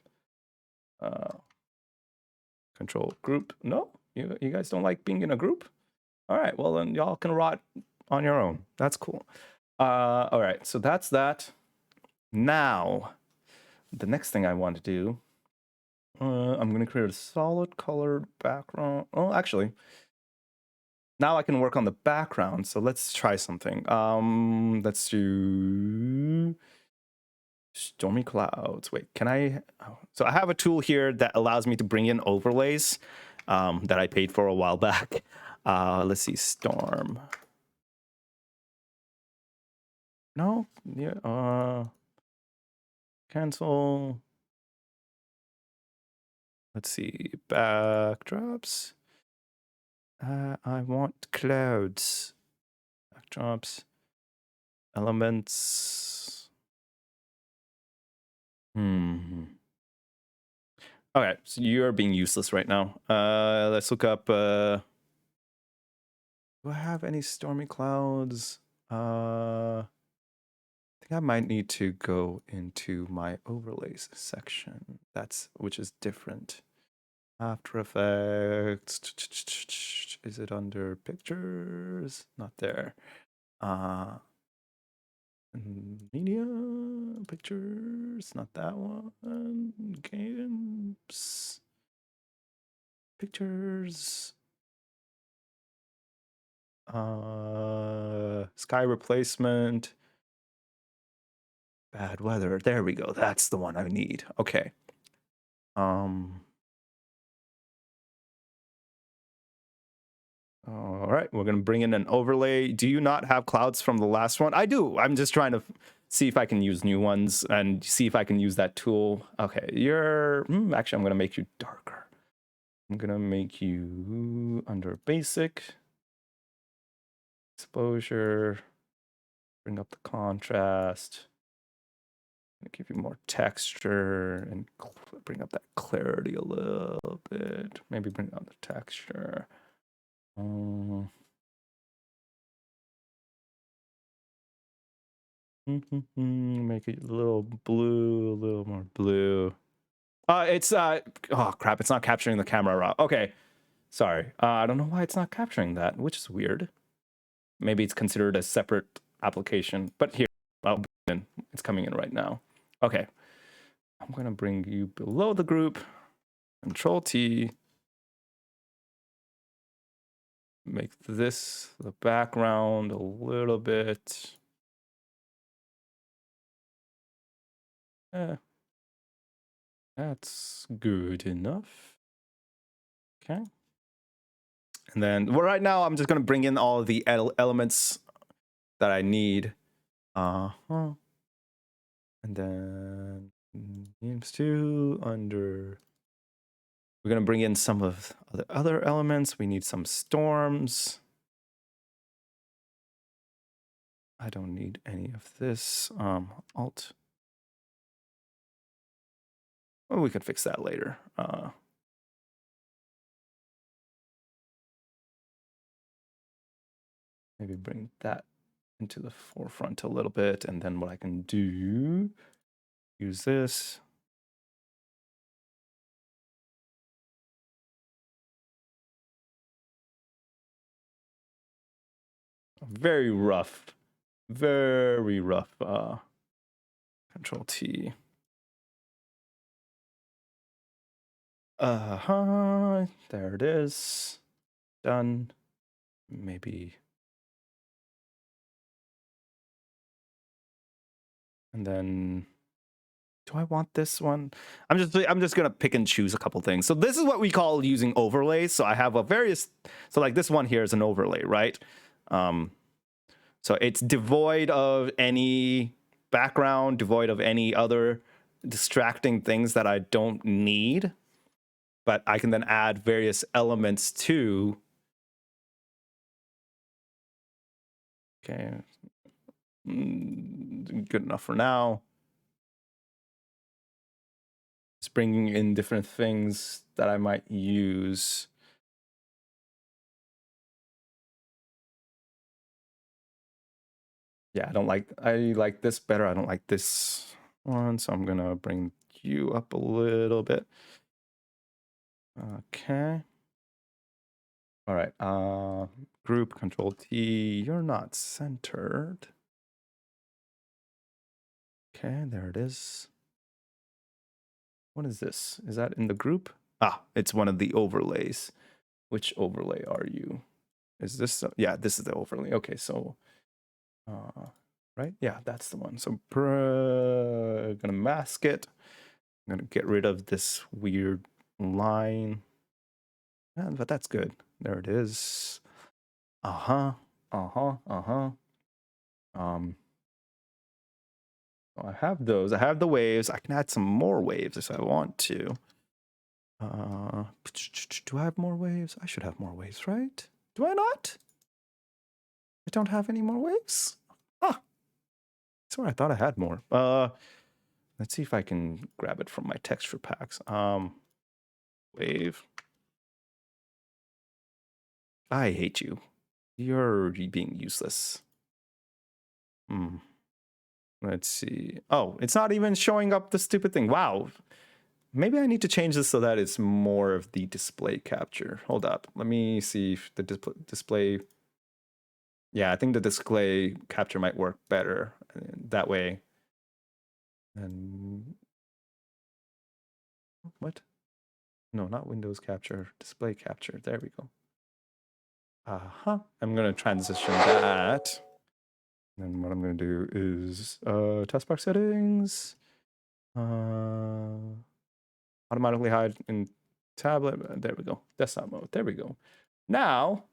control group. No, you guys don't like being in a group? All right, well then y'all can rot on your own. That's cool. All right, so that's that. Now, the next thing I want to do, I'm going to create a solid colored background. Oh, actually, now I can work on the background. So let's try something. Let's do stormy clouds. Wait, can I? Oh, so I have a tool here that allows me to bring in overlays that I paid for a while back. Let's see, storm. No, yeah. Cancel. Let's see, backdrops. I want clouds. Backdrops. Elements. Okay, so you're being useless right now. Let's look up. Do I have any stormy clouds? I think I might need to go into my overlays section. Which is different. After Effects. Is it under pictures? Not there. Media pictures, not that one. Games pictures. Sky replacement. Bad weather. There we go. That's the one I need. Okay. All right, we're gonna bring in an overlay. Do you not have clouds from the last one? I do. I'm just trying to see if I can use new ones and see if I can use that tool. Okay, you're actually I'm gonna make you darker. I'm gonna make you under basic exposure. Bring up the contrast. Give you more texture and bring up that clarity a little bit. Maybe bring down the texture. Make it a little blue, a little more blue. It's oh crap! It's not capturing the camera raw. Okay, sorry. I don't know why it's not capturing that, which is weird. Maybe it's considered a separate application. But here, it's coming in right now. Okay. I'm going to bring you below the group. Control T. Make this the background a little bit. That's good enough. Okay. And then right now I'm just going to bring in all of the elements that I need. And then games 2 under. We're going to bring in some of the other elements. We need some storms. I don't need any of this. Alt. Well, we could fix that later. Maybe bring that into the forefront a little bit. And then what I can do, use this. Very rough. Very rough. Control T. There it is. Done. Maybe. And then do I want this one? I'm just gonna pick and choose a couple things. So this is what we call using overlays. So I have a various, so like this one here is an overlay, right? So it's devoid of any background, devoid of any other distracting things that I don't need. But I can then add various elements to. Okay. Good enough for now. Just bringing in different things that I might use. Yeah, I like this better. I don't like this one, so I'm gonna bring you up a little bit. Okay. All right, group Control T, you're not centered. Okay, there it is. What is this? Is that in the group? Ah, it's one of the overlays. Which overlay are you? Is this, yeah, this is the overlay. Okay, so, right? Yeah, that's the one. So gonna mask it. I'm gonna get rid of this weird line. Yeah, but that's good. There it is. I have those. I have the waves. I can add some more waves if I want to. Do I have more waves? I should have more waves, right? Do I not? I don't have any more waves? Huh. I swear I thought I had more. Let's see if I can grab it from my texture packs. Wave. I hate you. You're being useless. Let's see. Oh, it's not even showing up the stupid thing. Wow. Maybe I need to change this so that it's more of the display capture. Hold up. Let me see if the display. Yeah, I think the display capture might work better that way. And what? No, not Windows capture, display capture. There we go. I'm going to transition that. And what I'm going to do is taskbar settings. Automatically hide in tablet. There we go. Desktop mode. There we go. Now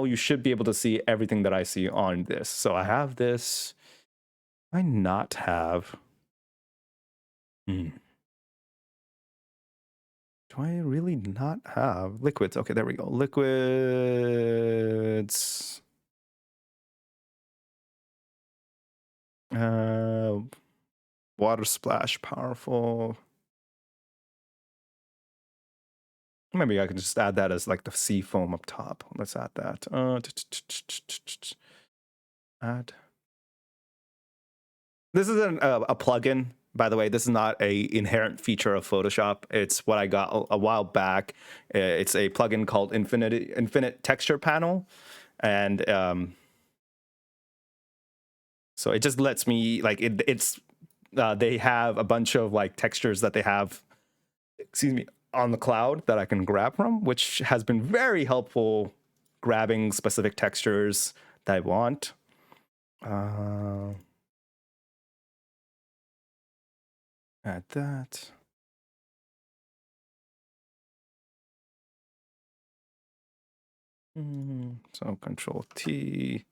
you should be able to see everything that I see on this. So I have this. I not have. Do I really not have liquids? Okay, there we go. Liquids. Water splash, powerful. Maybe I can just add that as like the sea foam up top. Let's add that. Add. This is a plugin, by the way. This is not a inherent feature of Photoshop. It's what I got a while back. It's a plugin called Infinite Texture Panel, and so it just lets me like it's they have a bunch of like textures that they have, excuse me, on the cloud that I can grab from, which has been very helpful grabbing specific textures that I want. Add that. So Control T.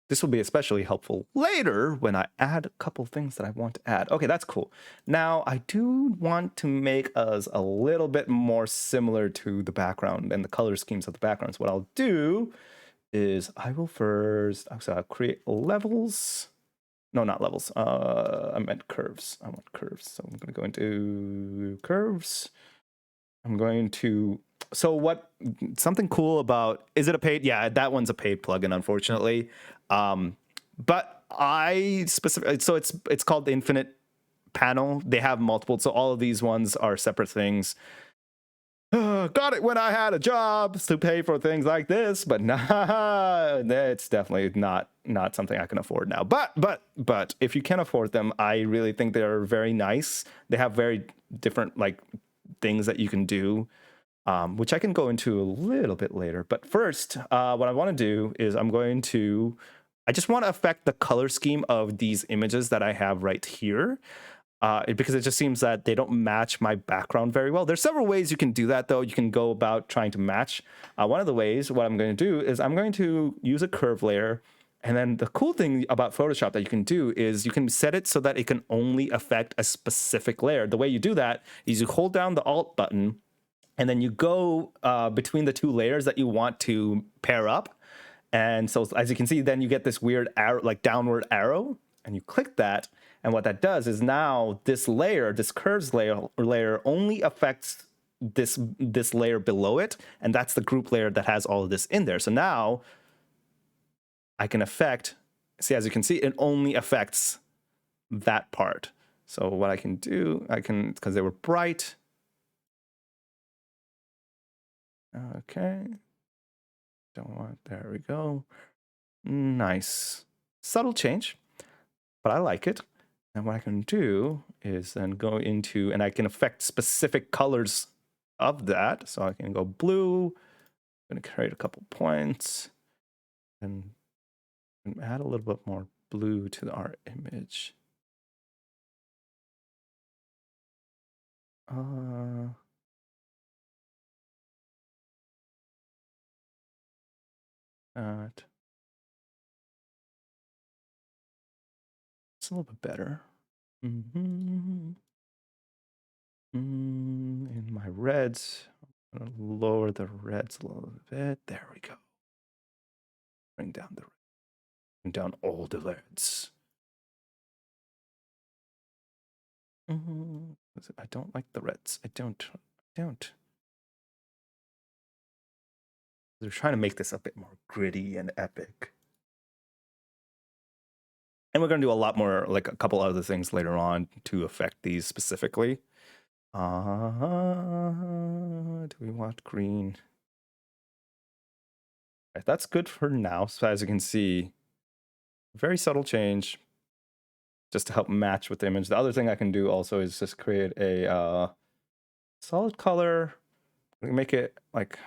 This will be especially helpful later when I add a couple things that I want to add. Okay, that's cool. Now, I do want to make us a little bit more similar to the background and the color schemes of the backgrounds. What I'll do is I will first, so I'll create levels. No, not levels. I meant curves. I want curves. So I'm going to go into curves. I'm going to, so what, something cool about, is it a paid? Yeah, that one's a paid plugin, unfortunately. But I specifically, so it's called the Infinite Panel. They have multiple, so all of these ones are separate things. Got it when I had a job to pay for things like this, but nah, it's definitely not something I can afford now. But if you can afford them, I really think they're very nice. They have very different like things that you can do, which I can go into a little bit later. But first, what I want to do is I just want to affect the color scheme of these images that I have right here. Because it just seems that they don't match my background very well. There's several ways you can do that, though. You can go about trying to match. One of the ways, what I'm going to do is I'm going to use a curve layer. And then the cool thing about Photoshop that you can do is you can set it so that it can only affect a specific layer. The way you do that is you hold down the Alt button, and then you go between the two layers that you want to pair up. And so as you can see, then you get this weird arrow, like downward arrow, and you click that. And what that does is now this layer, this curves layer only affects this layer below it. And that's the group layer that has all of this in there. So now I can affect, see, as you can see, it only affects that part. So what I can do, because they were bright. Okay. Don't want, there we go. Nice. Subtle change, but I like it. And what I can do is then go into, and I can affect specific colors of that. So I can go blue, I'm going to create a couple points, and add a little bit more blue to our image. It's a little bit better. In my reds, I'm going to lower the reds a little bit. There we go. Bring down all the reds. I don't like the reds. I don't. They're trying to make this a bit more gritty and epic. And we're going to do a lot more, like a couple other things later on to affect these specifically. Do we want green? Right, that's good for now. So as you can see, very subtle change just to help match with the image. The other thing I can do also is just create a solid color. Make it like,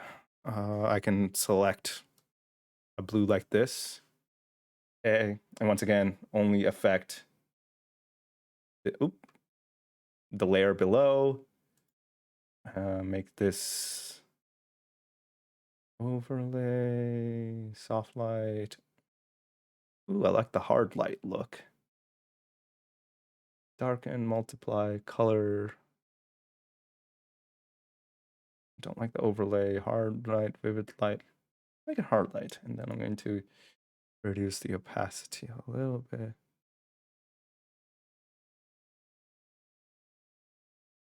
I can select a blue like this. Okay. And once again, only affect the, the layer below. Make this overlay, soft light. Ooh, I like the hard light look. Darken, multiply, color. Don't like the overlay, hard light, vivid light. Make it hard light, and then I'm going to reduce the opacity a little bit.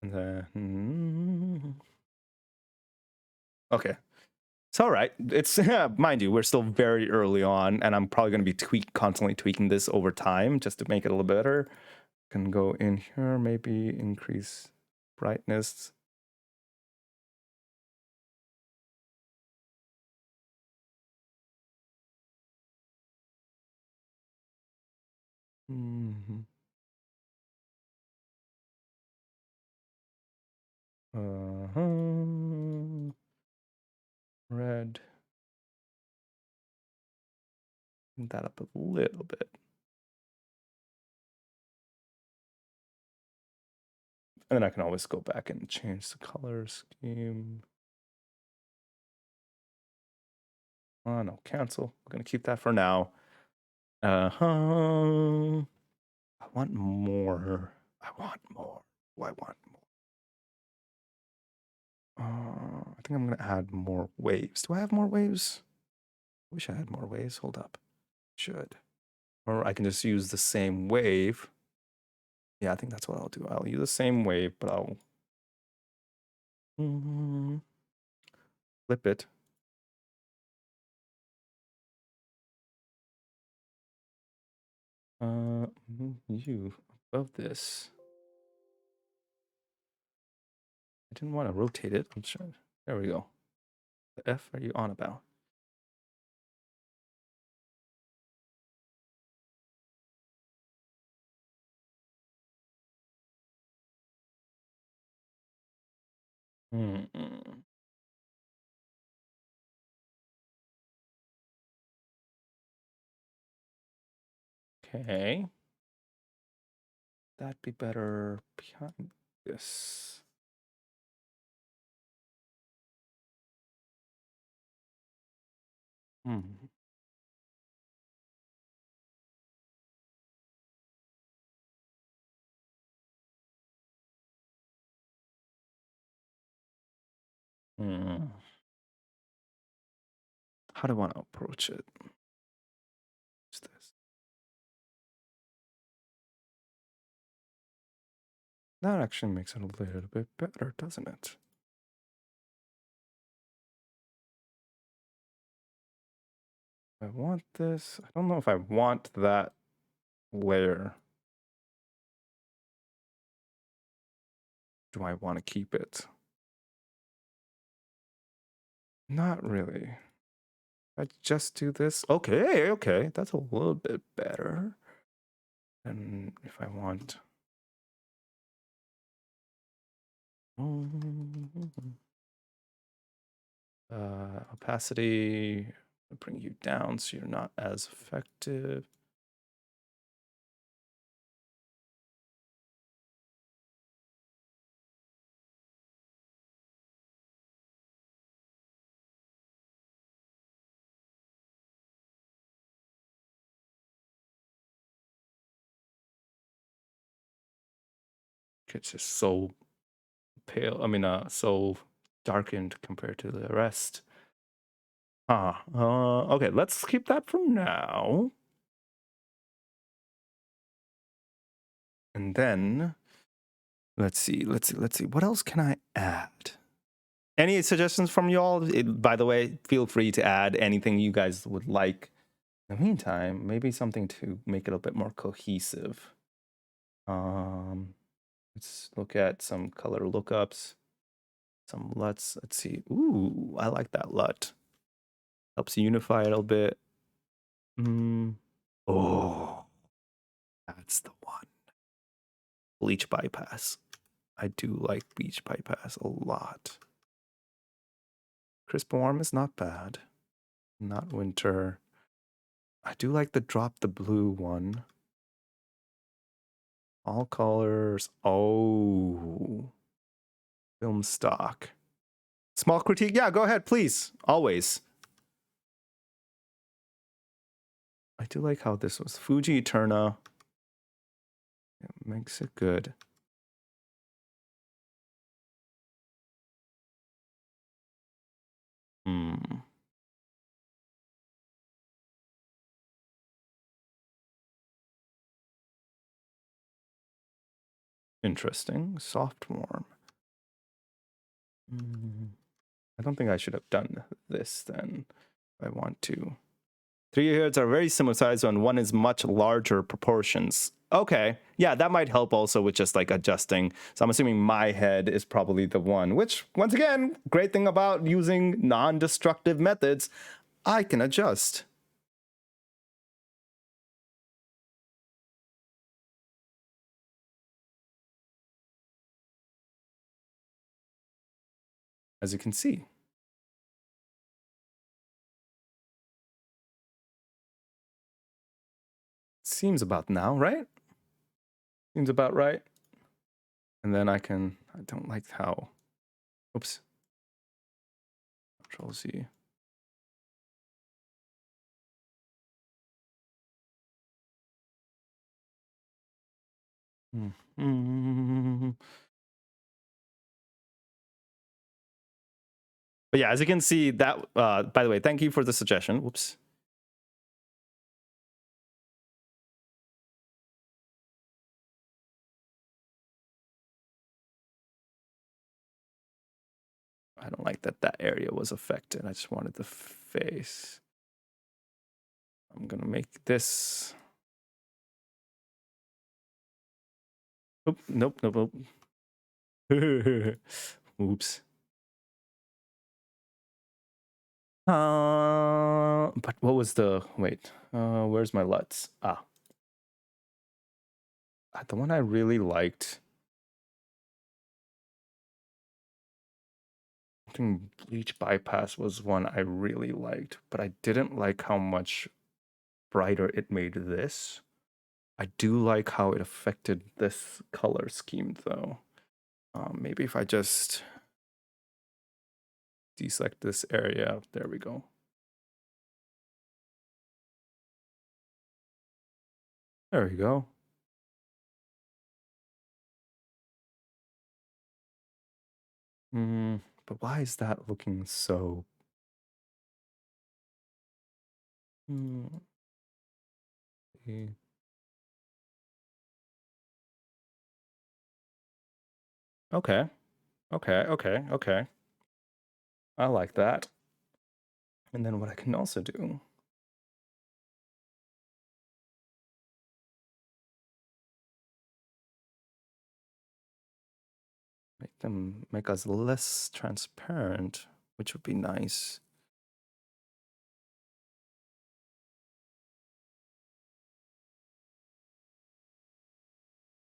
And then, okay. It's all right. It's mind you, we're still very early on, and I'm probably going to be constantly tweaking this over time just to make it a little better. Can go in here, maybe increase brightness. Mm-hmm. Red. That up a little bit. And then I can always go back and change the color scheme. Oh, no, cancel. We're going to keep that for now. I want more. I want more. Do I want more? I think I'm going to add more waves. Do I have more waves? I wish I had more waves. Hold up. Should. Or I can just use the same wave. Yeah, I think that's what I'll do. I'll use the same wave, but I'll flip it. You above this. I didn't want to rotate it. I'm sure. There we go. The F are you on about? Okay. That'd be better behind this. How do I want to approach it? What's this? That actually makes it a little bit better, doesn't it? I want this. I don't know if I want that layer. Do I want to keep it? Not really. I just do this. Okay. That's a little bit better. And if I want. Opacity, bring you down so you're not as effective. It's just so pale. I mean, so darkened compared to the rest. Okay, let's keep that for now. And then let's see. What else can I add? Any suggestions from y'all? By the way, feel free to add anything you guys would like. In the meantime, maybe something to make it a bit more cohesive. Let's look at some color lookups. Some LUTs. Let's see. Ooh, I like that LUT. Helps unify it a little bit. Oh, that's the one. Bleach bypass. I do like bleach bypass a lot. Crisp warm is not bad. Not winter. I do like the drop the blue one. All colors. Oh. Film stock. Small critique? Yeah, go ahead, please. Always. I do like how this was. Fuji Eterna. It makes it good. Hmm. Interesting. Soft warm. I don't think I should have done this then. If I want to. 3 heads are very similar size and one is much larger proportions. Okay. Yeah, that might help also with just like adjusting. So I'm assuming my head is probably the one, which once again, great thing about using non-destructive methods, I can adjust. As you can see. Seems about now, right? Seems about right. And then I don't like how, oops. Control Z. But yeah, as you can see that, by the way, thank you for the suggestion. Whoops. I don't like that that area was affected. I just wanted the face. I'm gonna make this. Oop, nope, nope, nope. Oops. But what was the, wait, where's my LUTs? The one I really liked. I think Bleach Bypass was one I really liked, but I didn't like how much brighter it made this. I do like how it affected this color scheme though. Maybe if I just deselect this area, there we go. There we go. But why is that looking so? Okay, okay. I like that. And then what I can also do, make us less transparent, which would be nice.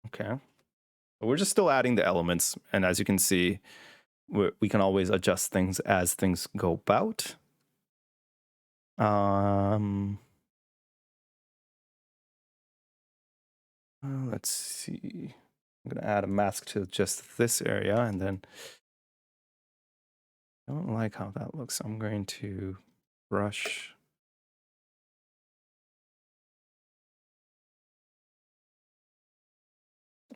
Okay. But we're just still adding the elements. And as you can see, we can always adjust things as things go about. Let's see. I'm going to add a mask to just this area, and then I don't like how that looks. I'm going to brush.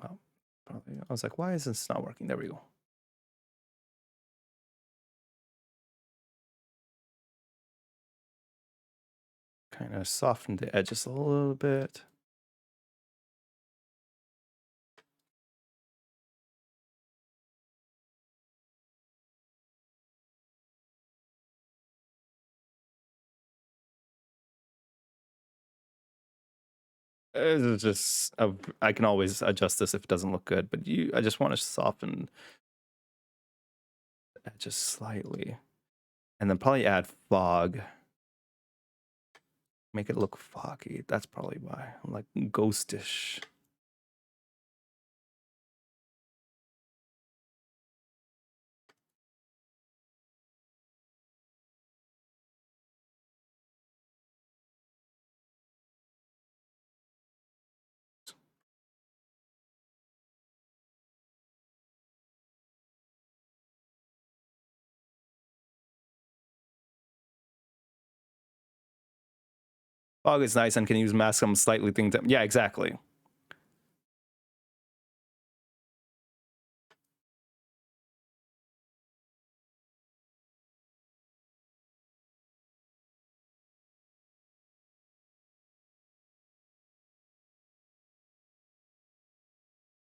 Well, probably. I was like, why is this not working? There we go. Kind of soften the edges a little bit. It's just, I can always adjust this if it doesn't look good, but I just want to soften the edges slightly. And then probably add fog. Make it look foggy. That's probably why. I'm like ghostish. Fog is nice and can use mask some slightly things. Yeah, exactly.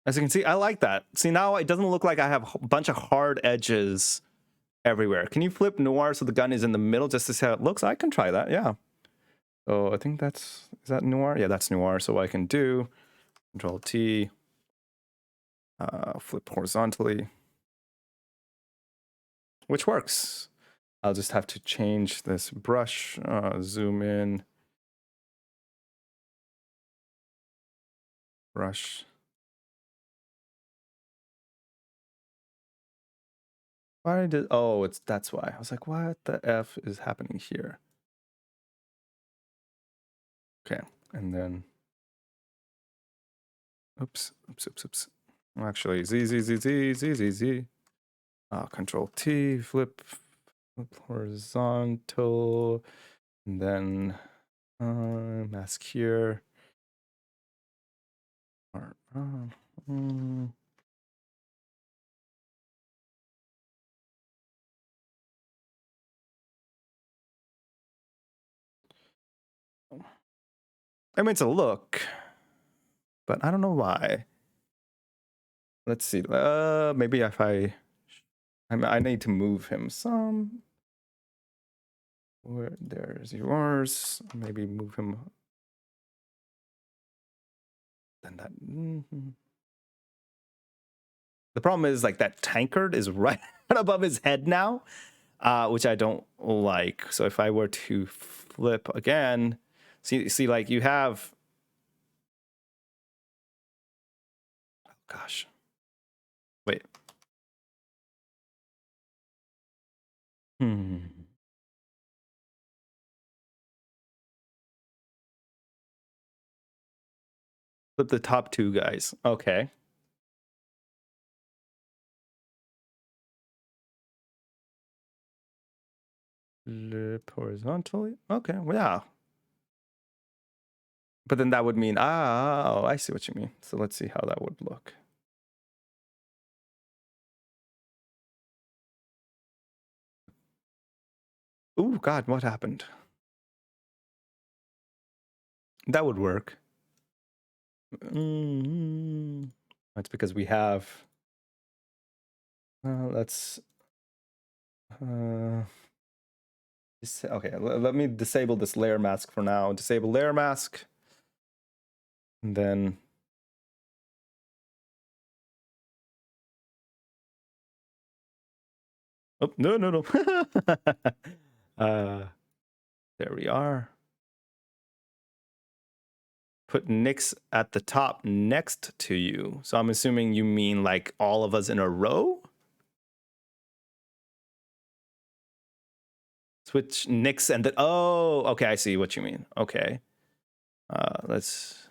As you can see, I like that. See, now it doesn't look like I have a bunch of hard edges everywhere. Can you flip noir so the gun is in the middle just to see how it looks? I can try that, yeah. So I think is that noir? Yeah, that's noir. So what I can do, Control T, flip horizontally, which works. I'll just have to change this brush, zoom in, brush. Why did, oh, that's why. I was like, what the F is happening here? Okay, and then, oops. Actually, Z. Control T, flip horizontal, and then mask here. I mean, it's a look, but I don't know why. Let's see. Maybe if I need to move him some. Where there's yours. Maybe move him. Then that. The problem is like that tankard is right above his head now, which I don't like. So if I were to flip again, see, like you have. Oh, gosh. Wait. Flip the top two guys. Okay. Flip horizontally. Okay. Well, yeah. But then that would mean, oh, I see what you mean. So let's see how that would look. Ooh, God, what happened? That would work. That's because we have. Let's. Okay, let me disable this layer mask for now. Disable layer mask. And then. Oh, no. There we are. Put Nix at the top next to you. So I'm assuming you mean like all of us in a row? Switch Nix and then, oh, okay, I see what you mean. Okay. Let's,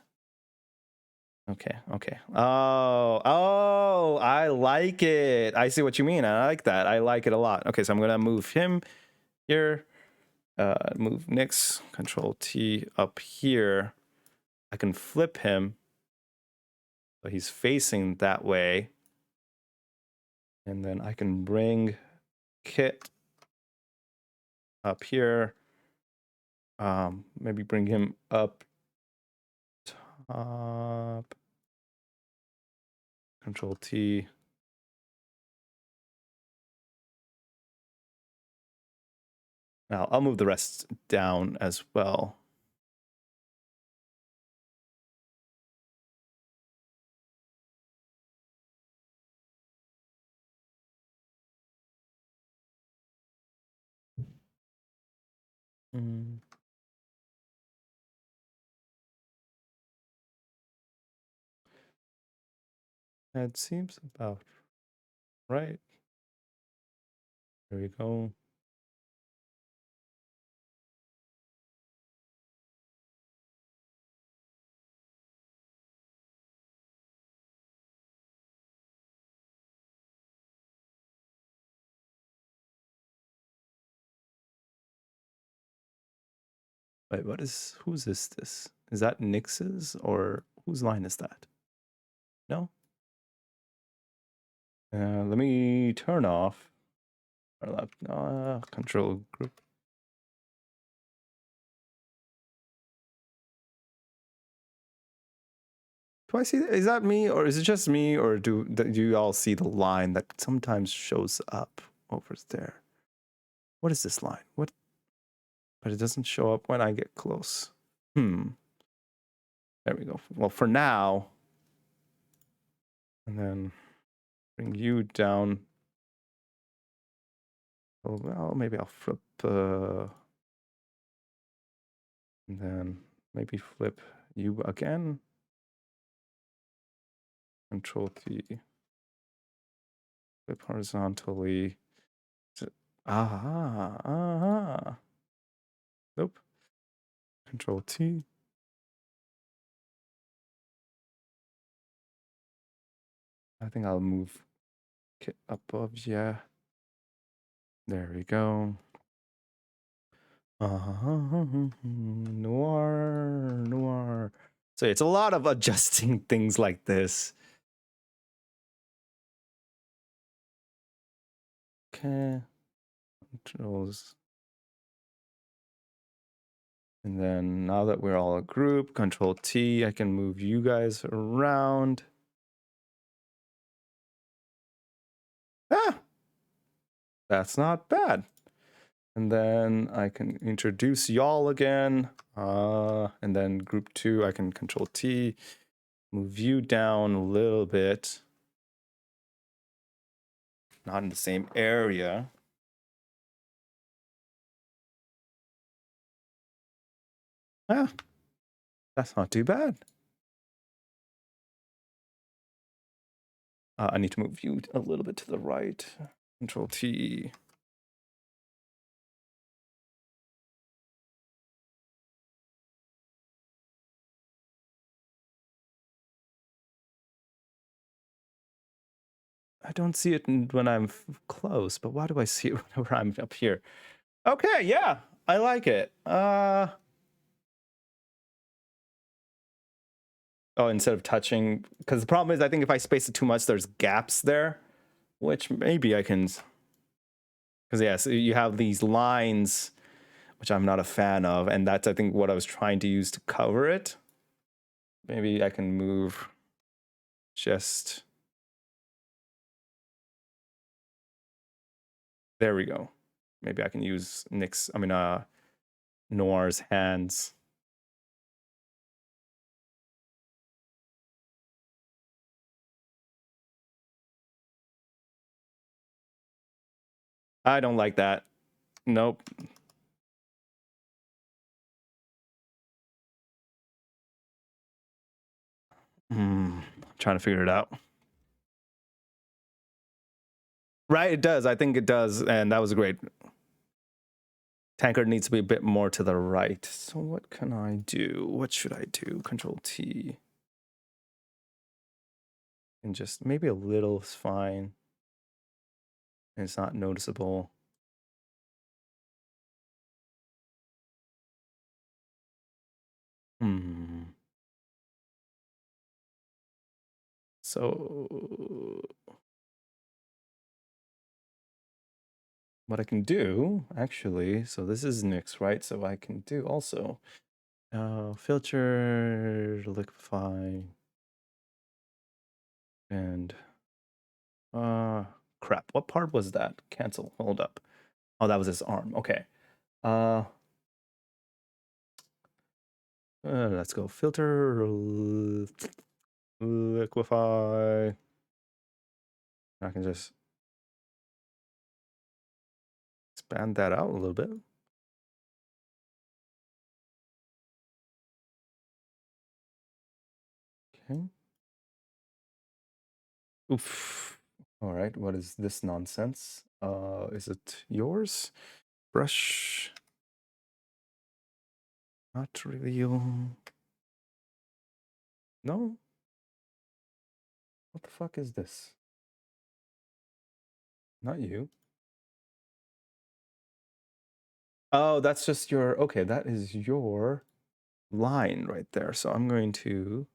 okay. Oh, I like it. I see what you mean. I like that. I like it a lot. Okay, so I'm gonna move him here. Move Nix, Control T up here. I can flip him. So he's facing that way. And then I can bring Kit up here. Maybe bring him up top. Control T. Now I'll move the rest down as well. That seems about right. There we go. Wait, whose is this? Is that Nix's or whose line is that? No? Let me turn off our control group. Do I see that? Is that me or is it just me or do you all see the line that sometimes shows up over there? What is this line? What? But it doesn't show up when I get close. There we go. Well, for now, and then bring you down. Oh, well, maybe I'll flip, and then maybe flip you again. Control T. Flip horizontally. Nope. Control T. I think I'll move above. Yeah. There we go. Noir. So it's a lot of adjusting things like this. Okay. Controls. And then now that we're all a group, Control T, I can move you guys around. That's not bad. And then I can introduce y'all again. And then group 2, I can Control T, move you down a little bit. Not in the same area. That's not too bad. I need to move you a little bit to the right. Control T. I don't see it when I'm close, but why do I see it whenever I'm up here? Okay, yeah, I like it. Oh, instead of touching, because the problem is I think if I space it too much, there's gaps there, which maybe I can, because yeah, so you have these lines, which I'm not a fan of, and that's I think what I was trying to use to cover it. Maybe I can move just, there we go. Maybe I can use Noir's hands. I don't like that. Nope. Trying to figure it out. Right, it does. I think it does, and that was great. Tankard needs to be a bit more to the right. So what can I do? What should I do? Control T. And just maybe a little is fine. And it's not noticeable. So what I can do, actually, so this is Nix, right? So I can do also filter, liquefy, and crap. What part was that? Cancel. Hold up. Oh, that was his arm. Okay. Let's go filter, liquefy. I can just expand that out a little bit. Okay. Oof. All right. What is this nonsense? Is it yours? Brush. Not reveal. No. What the fuck is this? Not you. Oh, that's just your, okay, that is your line right there. So I'm going to,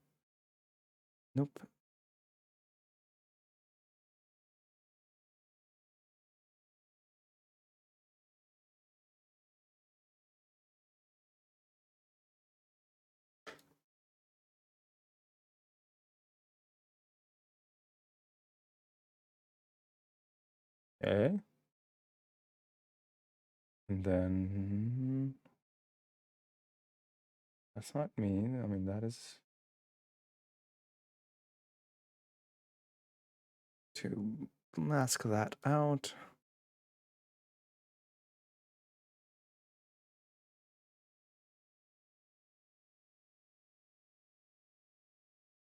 nope. Okay. And then that's not me. I mean, that is to mask that out.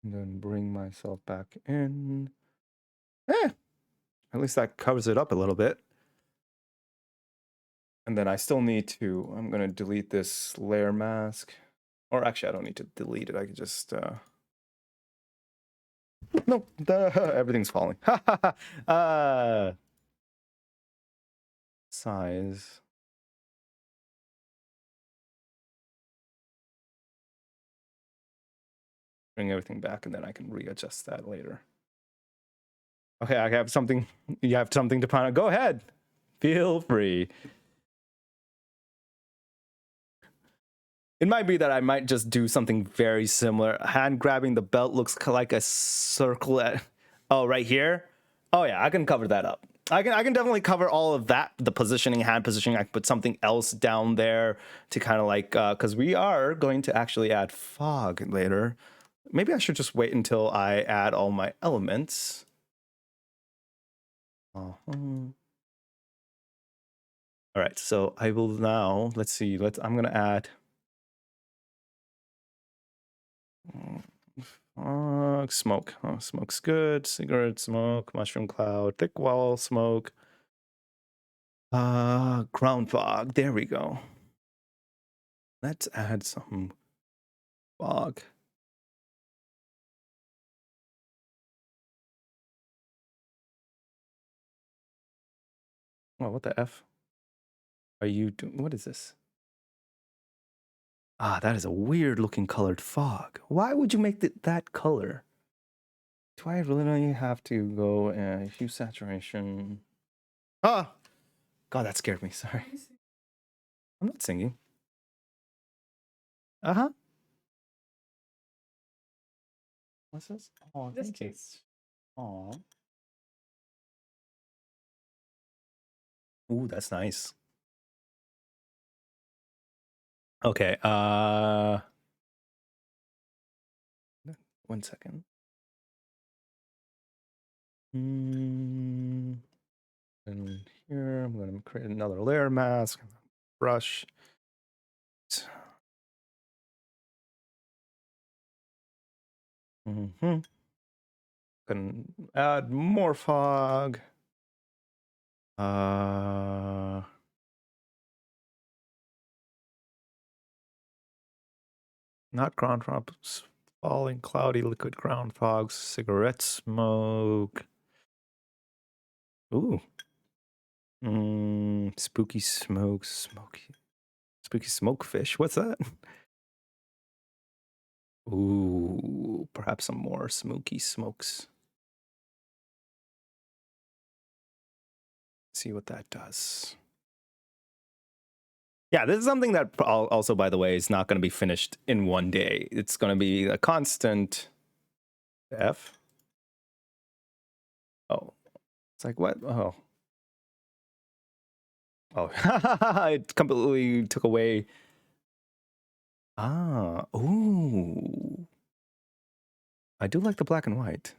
And then bring myself back in. Eh, at least that covers it up a little bit. And then I still need to, I'm going to delete this layer mask. Or actually, I don't need to delete it. I can just, no, everything's falling. Size. Bring everything back, and then I can readjust that later. Okay, I have something. You have something to point out. Go ahead. Feel free. It might be that I might just do something very similar. Hand grabbing the belt looks like a circle at. Oh, right here. Oh yeah, I can cover that up. I can definitely cover all of that. The positioning, hand positioning. I can put something else down there to kind of like because we are going to actually add fog later. Maybe I should just wait until I add all my elements. Uh-huh. All right, so I will now, let's see, I'm gonna add smoke. Oh, smoke's good. Cigarette smoke, mushroom cloud, thick wall smoke. Ground fog. There we go. Let's add some fog. Oh, what the F are you doing? What is this? Ah, that is a weird looking colored fog. Why would you make that color? Do I really have to go hue saturation? Ah, God, that scared me. Sorry. I'm not singing. Uh-huh. What's this? Oh, This thank you. case. Oh. Ooh, that's nice. Okay, 1 second. And here, I'm gonna create another layer mask, brush. Mm-hmm. Can add more fog. Not ground drops, falling cloudy liquid ground fog, cigarette smoke. Ooh. Spooky smoke, spooky smoke fish. What's that? Ooh, perhaps some more smoky smokes. See what that does. Yeah, this is something that also, by the way, is not going to be finished in one day. It's going to be a constant. F. Oh, it's like what? Oh, oh, it completely took away. Ah, ooh, I do like the black and white.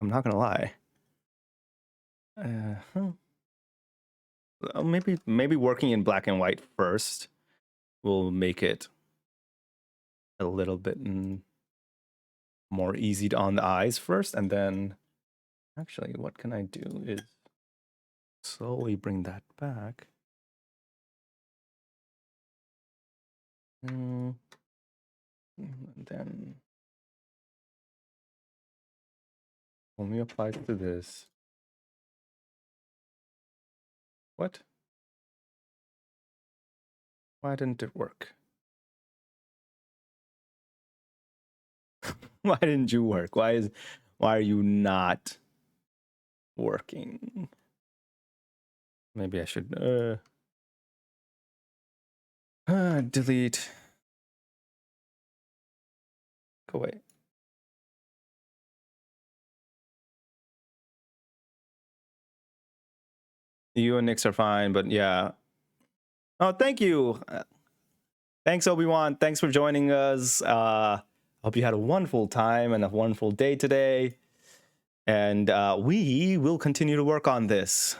I'm not gonna lie. Huh. Maybe working in black and white first will make it a little bit more easy on the eyes first, and then actually, what can I do is slowly bring that back. And then only applies to this. What? Why didn't it work? Why didn't you work? Why are you not working? Maybe I should delete. Go away. You and Nix are fine, but yeah. Oh, thank you. Thanks, Obi-Wan. Thanks for joining us. Hope you had a wonderful time and a wonderful day today. And we will continue to work on this.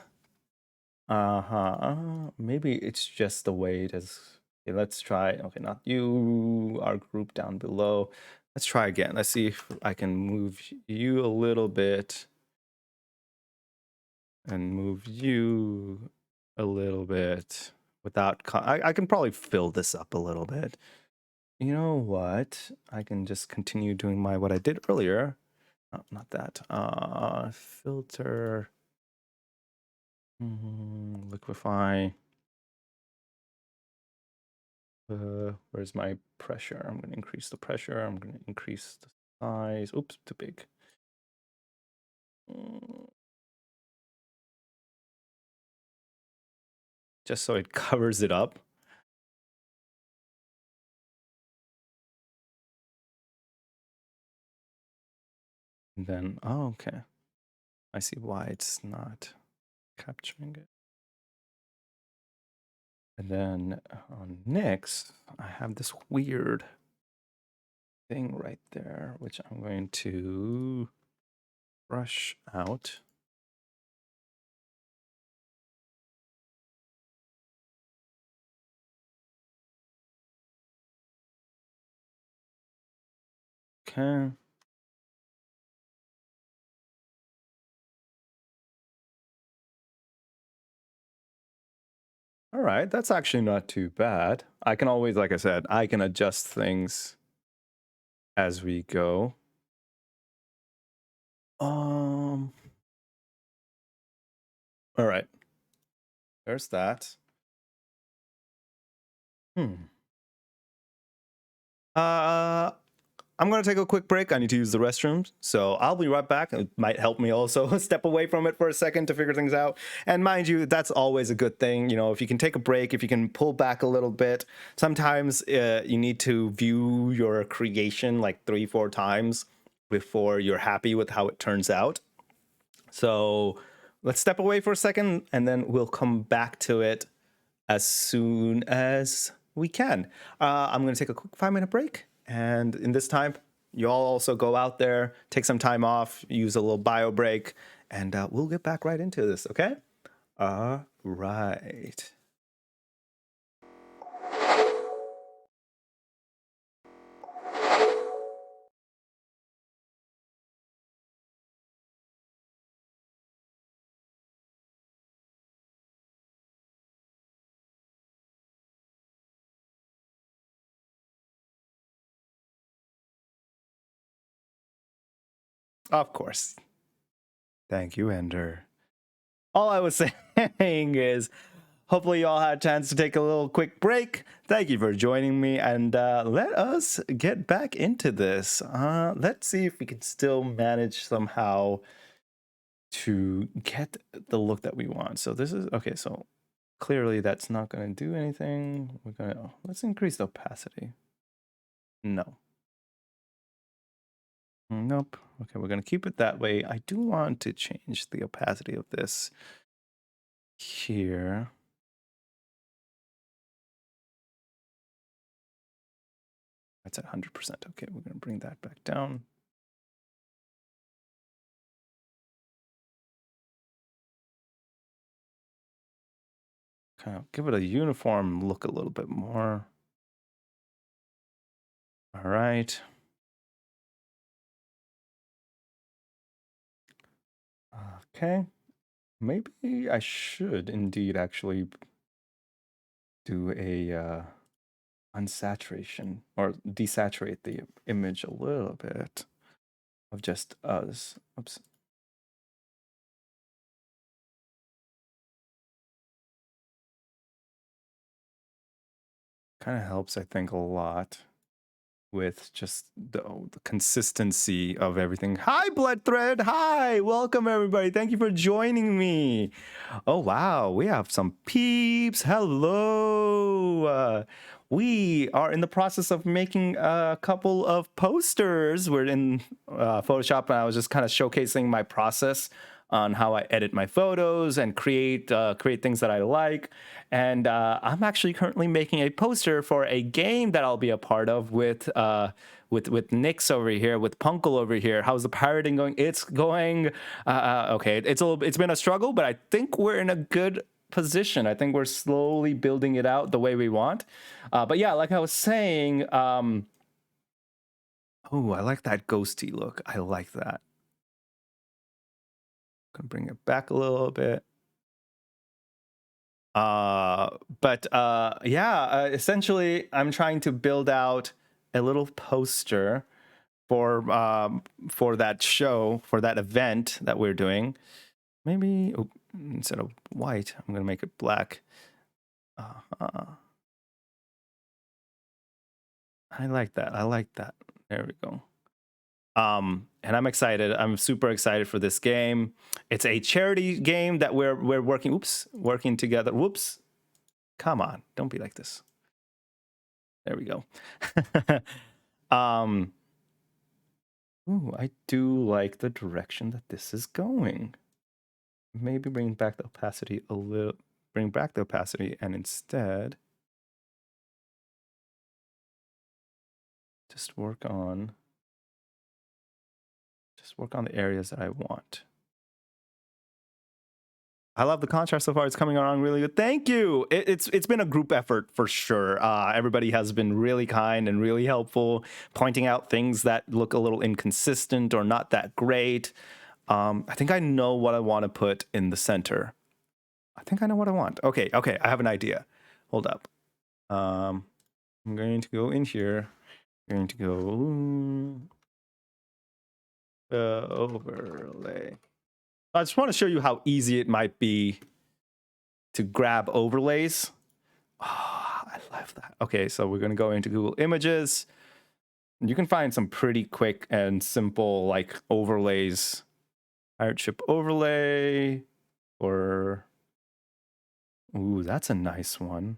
Maybe it's just the way it is. Okay, let's try. Okay, not you. Our group down below. Let's try again. Let's see if I can move you a little bit. And move you a little bit without... I can probably fill this up a little bit. You know what? I can just continue doing what I did earlier. Oh, not that. Filter. Liquify. Where's my pressure? I'm going to increase the pressure. I'm going to increase the size. Oops, too big. Just so it covers it up. And then, oh, okay. I see why it's not capturing it. And then on Nix, I have this weird thing right there, which I'm going to brush out. Okay. All right, that's actually not too bad. I can always, like I said, I can adjust things as we go. All right. There's that. I'm going to take a quick break. I need to use the restroom. So I'll be right back. It might help me also step away from it for a second to figure things out. And mind you, that's always a good thing. You know, if you can take a break, if you can pull back a little bit, sometimes you need to view your creation like 3-4 times before you're happy with how it turns out. So let's step away for a second and then we'll come back to it as soon as we can. I'm going to take a quick 5-minute break. And in this time, you all also go out there, take some time off, use a little bio break, and we'll get back right into this, okay? All right. Of course. Thank you, Ender. All I was saying is, hopefully you all had a chance to take a little quick break. Thank you for joining me, and let us get back into this. Let's see if we can still manage somehow to get the look that we want. So this is, okay, so clearly that's not going to do anything. We're going to, let's increase the opacity. No. Nope. Okay, we're going to keep it that way. I do want to change the opacity of this here. That's at 100%. Okay, we're going to bring that back down. Kind of give it a uniform look a little bit more. All right. Okay. Maybe I should indeed actually do a unsaturation or desaturate the image a little bit of just us. Oops. kind of helps, I think, a lot with just the consistency of everything. Hi, Blood Thread. Hi, welcome everybody. Thank you for joining me. Oh wow, we have some peeps. Hello. We are in the process of making a couple of posters. We're in Photoshop, and I was just kind of showcasing my process on how I edit my photos and create things that I like. And I'm actually currently making a poster for a game that I'll be a part of with Nix over here, with Punkle over here. How's the pirating going? It's going okay. It's been a struggle, but I think we're in a good position. I think we're slowly building it out the way we want. But yeah, like I was saying, oh, I like that ghosty look. I like that. Gonna bring it back a little bit. But yeah, essentially, I'm trying to build out a little poster for that show, for that event that we're doing. Maybe instead of white, I'm gonna make it black. I like that. I like that. There we go. And I'm excited. I'm super excited for this game. It's a charity game that we're working together. Whoops. Come on, don't be like this. There we go. Ooh, I do like the direction that this is going. Maybe bring back the opacity a little. Bring back the opacity, and instead just work on the areas that I want. I love the contrast so far. It's coming along really good. Thank you. It's been a group effort for sure. Everybody has been really kind and really helpful, pointing out things that look a little inconsistent or not that great. I think I know what I want to put in the center. I think I know what I want. Okay, I have an idea. Hold up. I'm going to go in here. I'm going to go overlay. I just want to show you how easy it might be to grab overlays. Oh, I love that. Okay, so we're going to go into Google Images. You can find some pretty quick and simple like overlays. Pirate ship overlay, or ooh, that's a nice one.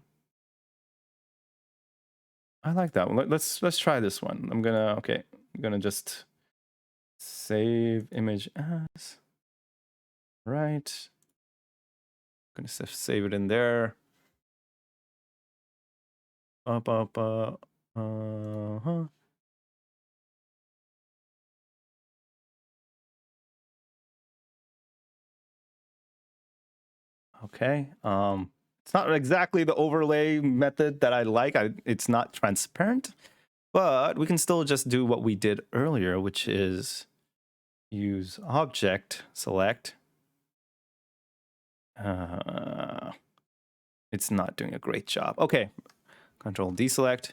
I like that one. Let's try this one. I'm gonna just save image as. Right. I'm gonna save it in there. Uh-huh. Okay. It's not exactly the overlay method that I like. It's not transparent, but we can still just do what we did earlier, which is use object select. It's not doing a great job. Okay. Control deselect.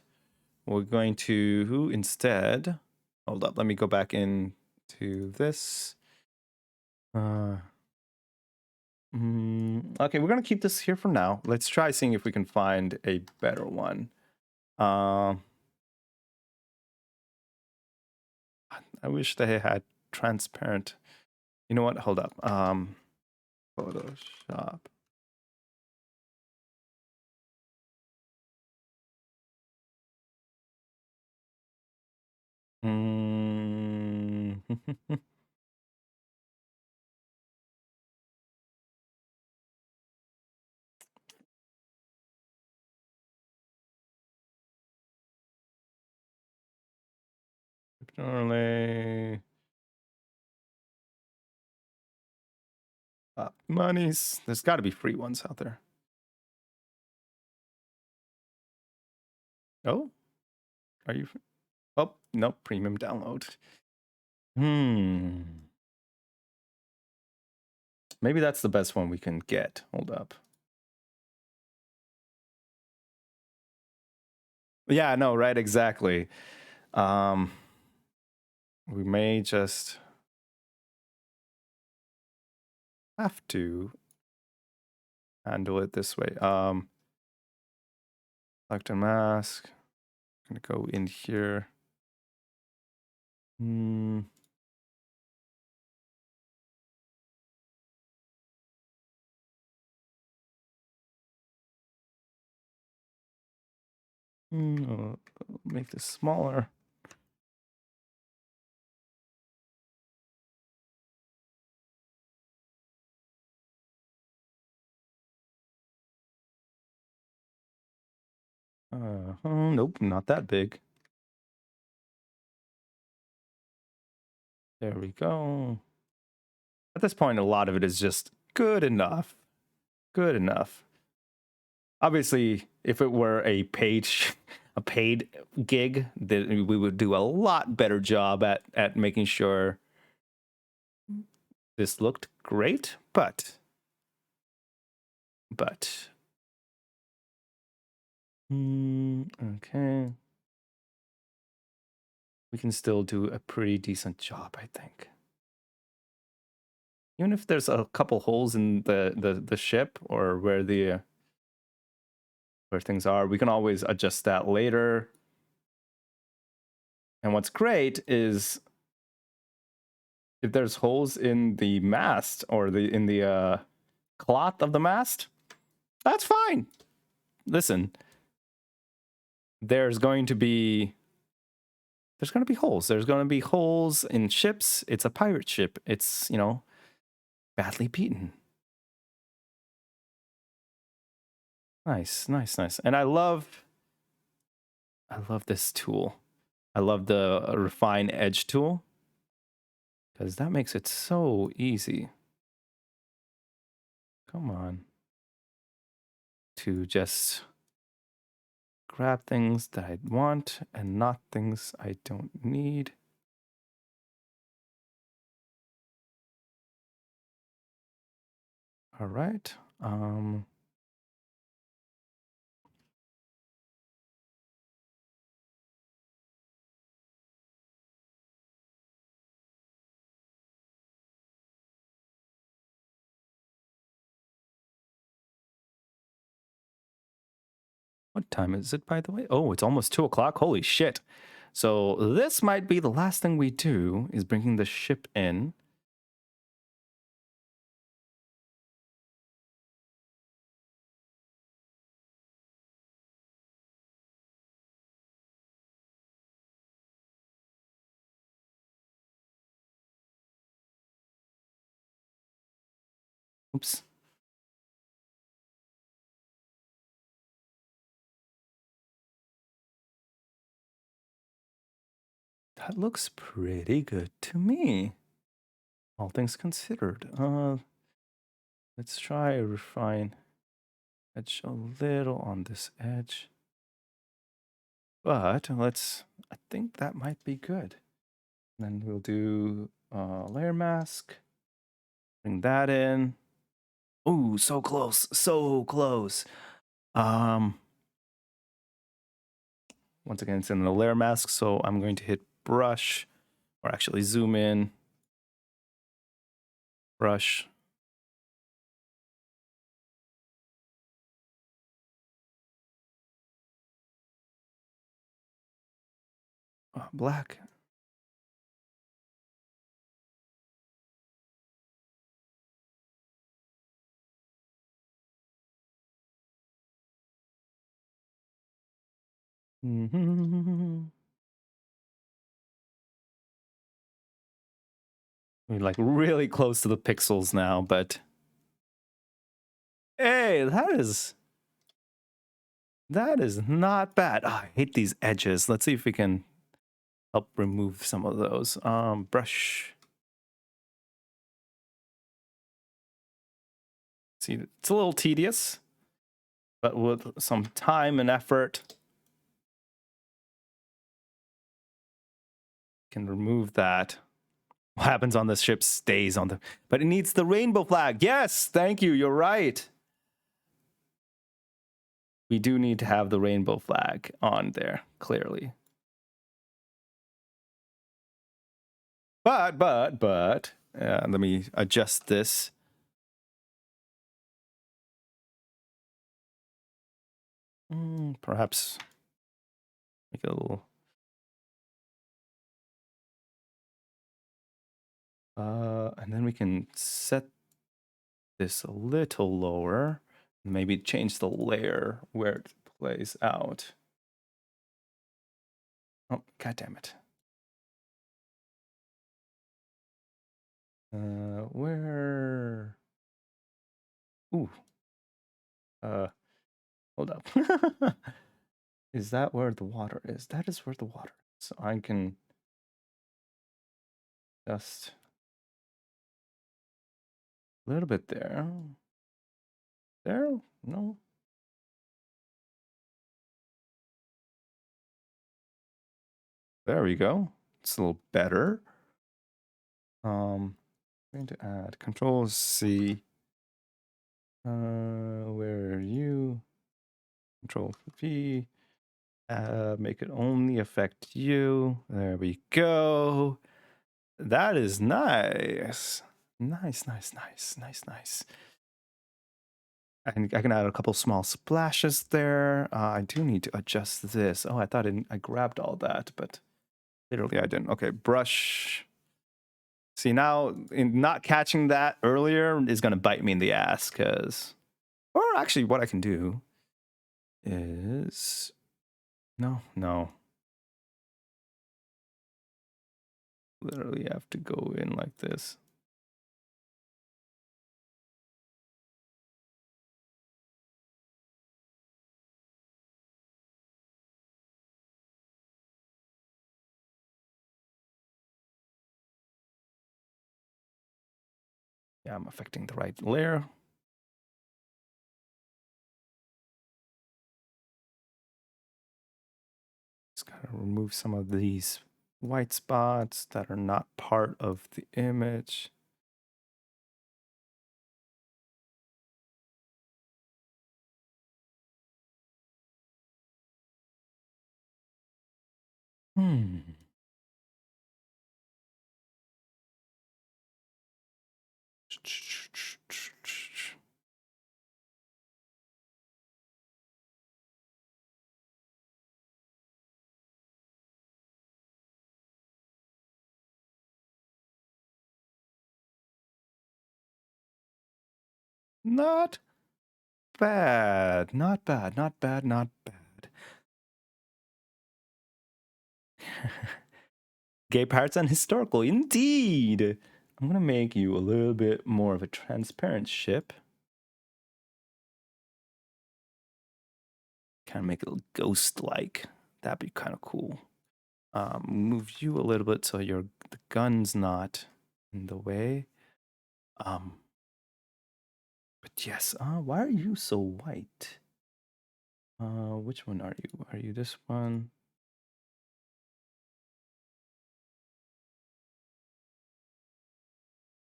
We're going to instead, hold up, let me go back into this. Okay, we're gonna keep this here for now. Let's try seeing if we can find a better one. I wish they had transparent. You know what? Hold up. Photoshop. Overlay. Monies. There's got to be free ones out there. Oh, are you? Oh, no, premium download. Maybe that's the best one we can get. Hold up. Yeah, no, right, exactly. We may just have to handle it this way. Select a mask. I'm gonna go in here. Make this smaller. Nope, not that big. There we go. At this point, a lot of it is just good enough. Good enough. Obviously, if it were a paid gig, then we would do a lot better job at making sure this looked great. But okay, we can still do a pretty decent job, I think. Even if there's a couple holes in the ship or where things are, we can always adjust that later. And what's great is if there's holes in the mast or in the cloth of the mast, that's fine. Listen, there's going to be holes. There's going to be holes in ships. It's a pirate ship. It's, badly beaten. Nice. And I love this tool. I love the refine edge tool because that makes it so easy. Come on. To just grab things that I want and not things I don't need. All right. What time is it, by the way? Oh, it's almost 2 o'clock. Holy shit. So this might be the last thing we do is bringing the ship in. Oops. That looks pretty good to me. All things considered. Let's try refine edge a little on this edge. But I think that might be good. Then we'll do layer mask. Bring that in. Ooh, so close. So close. Once again, it's in the layer mask, so I'm going to hit brush, or actually zoom in. Brush. Black. We're like really close to the pixels now, but hey, that is not bad. Oh, I hate these edges. Let's see if we can help remove some of those. Brush. See, it's a little tedious, but with some time and effort, can remove that. What happens on the ship stays on the, but it needs the rainbow flag. Yes, thank you. You're right. We do need to have the rainbow flag on there, clearly. But, let me adjust this. Perhaps make it a little. And then we can set this a little lower. Maybe change the layer where it plays out. Oh, god damn it. Where? Ooh. Hold up. Is that where the water is? That is where the water is. So I can just a little bit there. There? No. There we go. It's a little better. I'm going to add Control C. Where are you? Control V. Make it only affect you. There we go. That is nice. Nice, nice, nice, nice, nice. I can add a couple small splashes there. I do need to adjust this. Oh, I thought I grabbed all that, but literally I didn't. Okay, brush. See, now in not catching that earlier is going to bite me in the ass because, or actually what I can do is, no. Literally have to go in like this. Yeah, I'm affecting the right layer. Just gotta remove some of these white spots that are not part of the image. Not bad. Not bad. Not bad. Not bad. Gay parts and historical, indeed. I'm gonna make you a little bit more of a transparent ship. Kind of make it ghost-like. That'd be kind of cool. Move you a little bit so the gun's not in the way. But yes, why are you so white? Which one are you? Are you this one?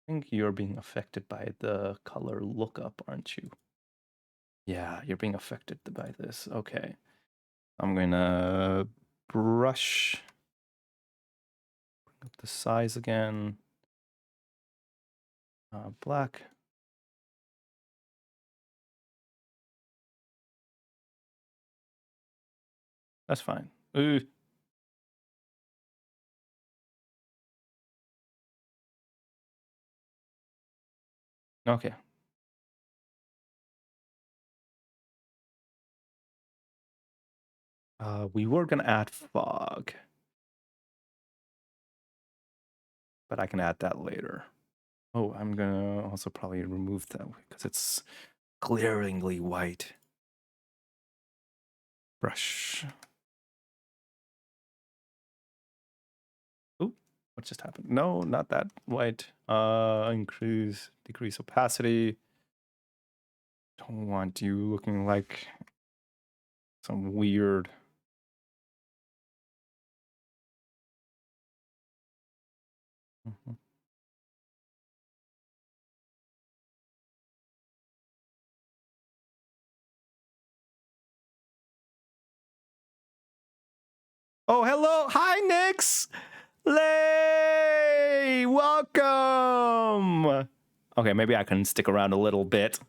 I think you're being affected by the color lookup, aren't you? Yeah, you're being affected by this. Okay. I'm gonna brush up the size again. Black. That's fine. Ooh. Okay. We were gonna add fog, but I can add that later. Oh, I'm gonna also probably remove that because it's glaringly white. Brush. Oh, what just happened? No, not that white. Decrease opacity. Don't want you looking like some weird. Oh, hello. Hi, Nix. Lay. Welcome. Okay, maybe I can stick around a little bit.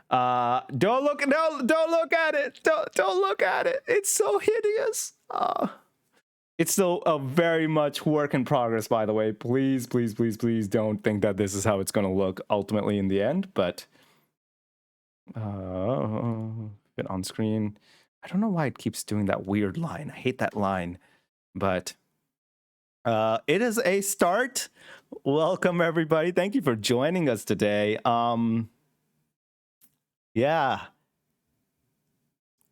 Don't look, no, don't look at it. Don't look at it. It's so hideous. It's still a very much work in progress, by the way. Please, please, please, please don't think that this is how it's going to look ultimately in the end. But fit on screen. I don't know why it keeps doing that weird line. I hate that line. But it is a start. Welcome, everybody. Thank you for joining us today. Yeah.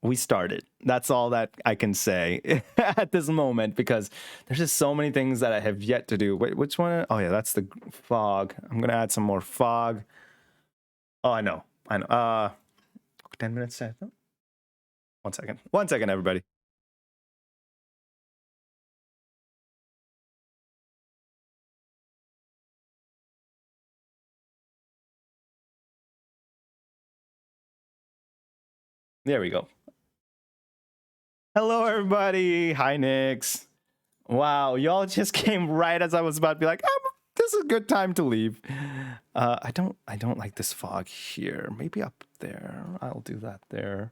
We started. That's all that I can say at this moment because there's just so many things that I have yet to do. Wait, which one? Oh yeah, that's the fog. I'm gonna add some more fog. Oh, I know. 10 minutes. 1 second. 1 second, everybody. There we go. Hello, everybody. Hi, Nix. Wow, y'all just came right as I was about to be like, this is a good time to leave. I don't like this fog here. Maybe up there. I'll do that there.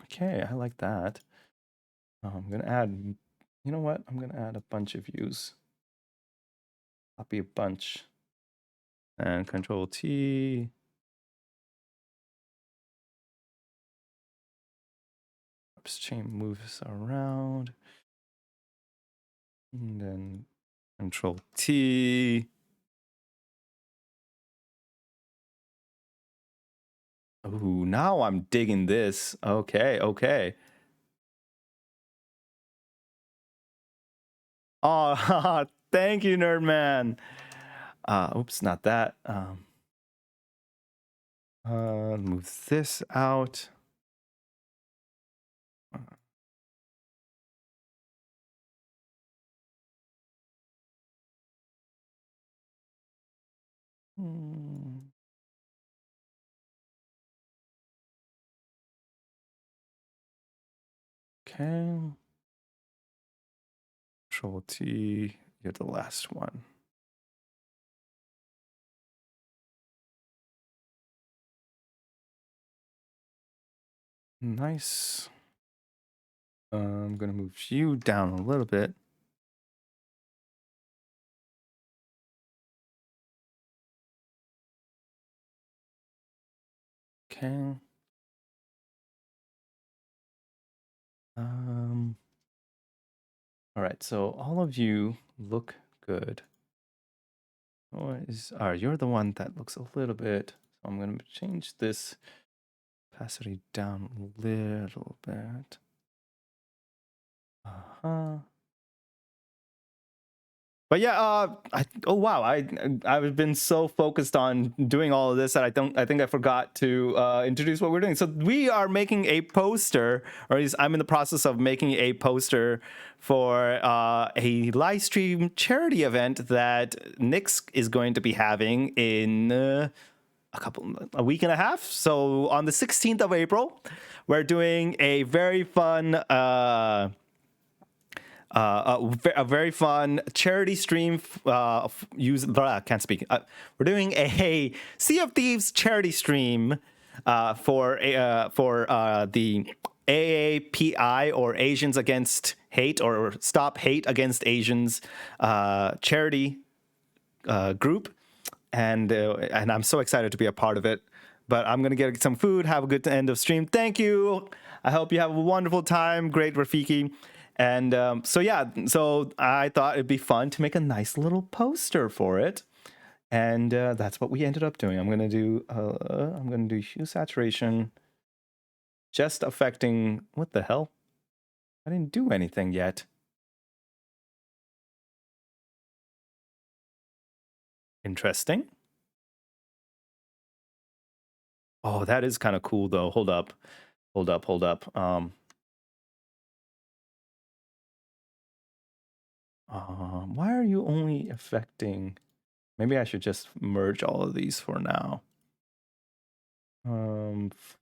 Okay, I like that. I'm gonna add. You know what? I'm gonna add a bunch of views. Copy a bunch. And Control T. Oops, chain moves around. And then Control T. Ooh, now I'm digging this. Okay, okay. Oh, thank you, Nerdman. Oops, not that. Move this out. Okay. Control T. You're the last one. Nice. I'm gonna move you down a little bit. Okay. All right, so all of you look good. You're the one that looks a little bit. So I'm gonna change this opacity down a little bit. But yeah, oh wow, I've been so focused on doing all of this that I think I forgot to introduce what we're doing. So we are making a poster, or at least I'm in the process of making a poster for a live stream charity event that Nix is going to be having in a week and a half. So on the 16th of April, we're doing a very fun. A very fun charity stream. Can't speak. We're doing a Sea of Thieves charity stream for the AAPI, or Asians Against Hate, or Stop Hate Against Asians charity group, and I'm so excited to be a part of it. But I'm gonna get some food. Have a good end of stream. Thank you. I hope you have a wonderful time. Great Rafiki. And so I thought it'd be fun to make a nice little poster for it, and that's what we ended up doing. I'm gonna do hue saturation, just affecting. What the hell? I didn't do anything yet. Interesting. Oh, that is kind of cool though. Hold up. Why are you only affecting? Maybe I should just merge all of these for now.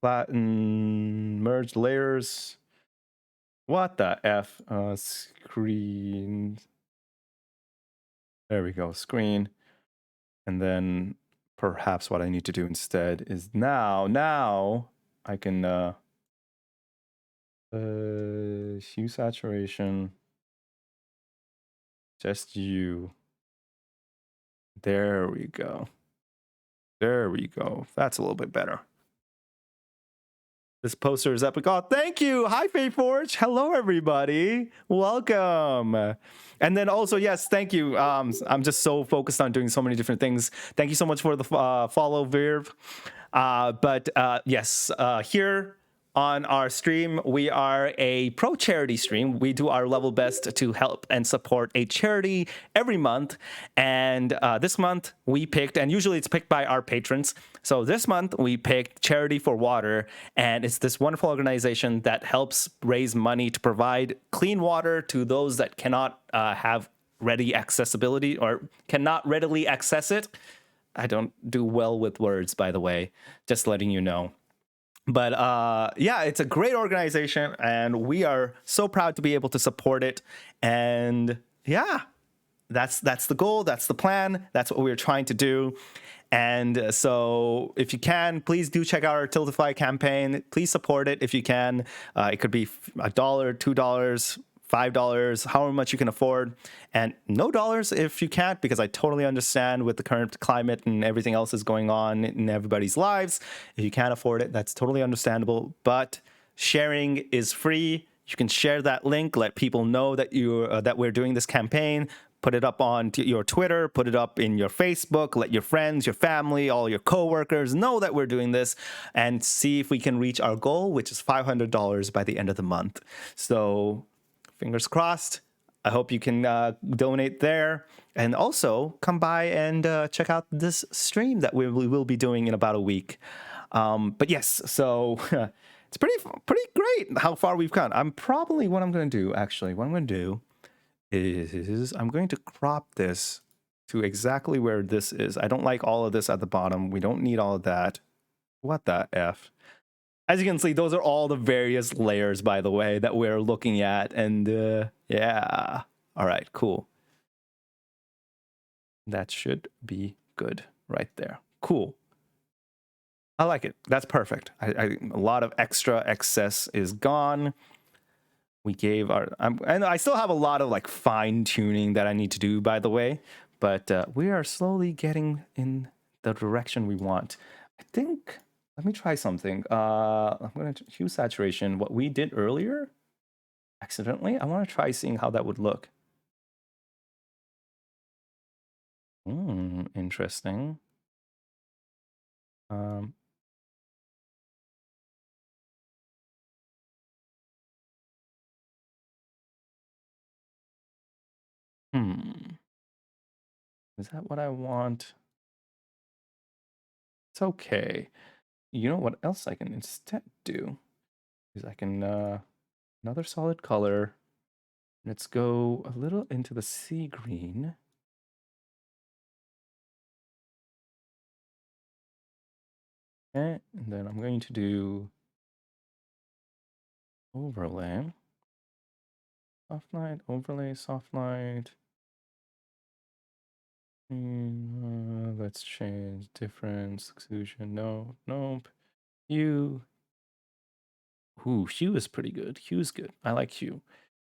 Flatten, merge layers. What the F? Screen. There we go, screen. And then perhaps what I need to do instead is now I can hue saturation, just you. There we go. There we go. That's a little bit better. This poster is epic. Oh, thank you. Hi, Faye Forge. Hello, everybody. Welcome. And then also, yes, thank you. I'm just so focused on doing so many different things. Thank you so much for the follow, Virv. Yes, here on our stream, we are a pro charity stream. We do our level best to help and support a charity every month. And this month we picked, and usually it's picked by our patrons. So this month we picked Charity for Water, and it's this wonderful organization that helps raise money to provide clean water to those that cannot have ready accessibility or cannot readily access it. I don't do well with words, by the way, just letting you know. But yeah, it's a great organization, and we are so proud to be able to support it. And yeah, that's the goal, that's the plan, that's what we're trying to do. And so if you can, please do check out our Tiltify campaign. Please support it if you can. It could be $1, $2, $5, however much you can afford, and no dollars if you can't, because I totally understand with the current climate and everything else is going on in everybody's lives. If you can't afford it, that's totally understandable. But sharing is free. You can share that link, let people know that that we're doing this campaign. Put it up on your Twitter, put it up in your Facebook, let your friends, your family, all your coworkers know that we're doing this, and see if we can reach our goal, which is $500 by the end of the month. So fingers crossed. I hope you can donate there. And also come by and check out this stream that we will be doing in about a week. But yes, so it's pretty great how far we've gone. What I'm going to do is I'm going to crop this to exactly where this is. I don't like all of this at the bottom. We don't need all of that. What the F? As you can see, those are all the various layers, by the way, that we're looking at. And yeah. All right, cool. That should be good right there. Cool. I like it. That's perfect. A lot of extra excess is gone. We gave our, and I still have a lot of like fine tuning that I need to do, by the way, but we are slowly getting in the direction we want. I think, let me try something. I'm going to hue saturation, what we did earlier, accidentally. I want to try seeing how that would look. Interesting. Um, Is that what I want? It's okay. You know what else I can instead do? Is I can, another solid color. Let's go a little into the sea green. Okay, and then I'm going to do overlay. Soft light, overlay, soft light. Let's change difference, exclusion. No, nope. Hue. Ooh, hue is pretty good. Hue is good. I like hue.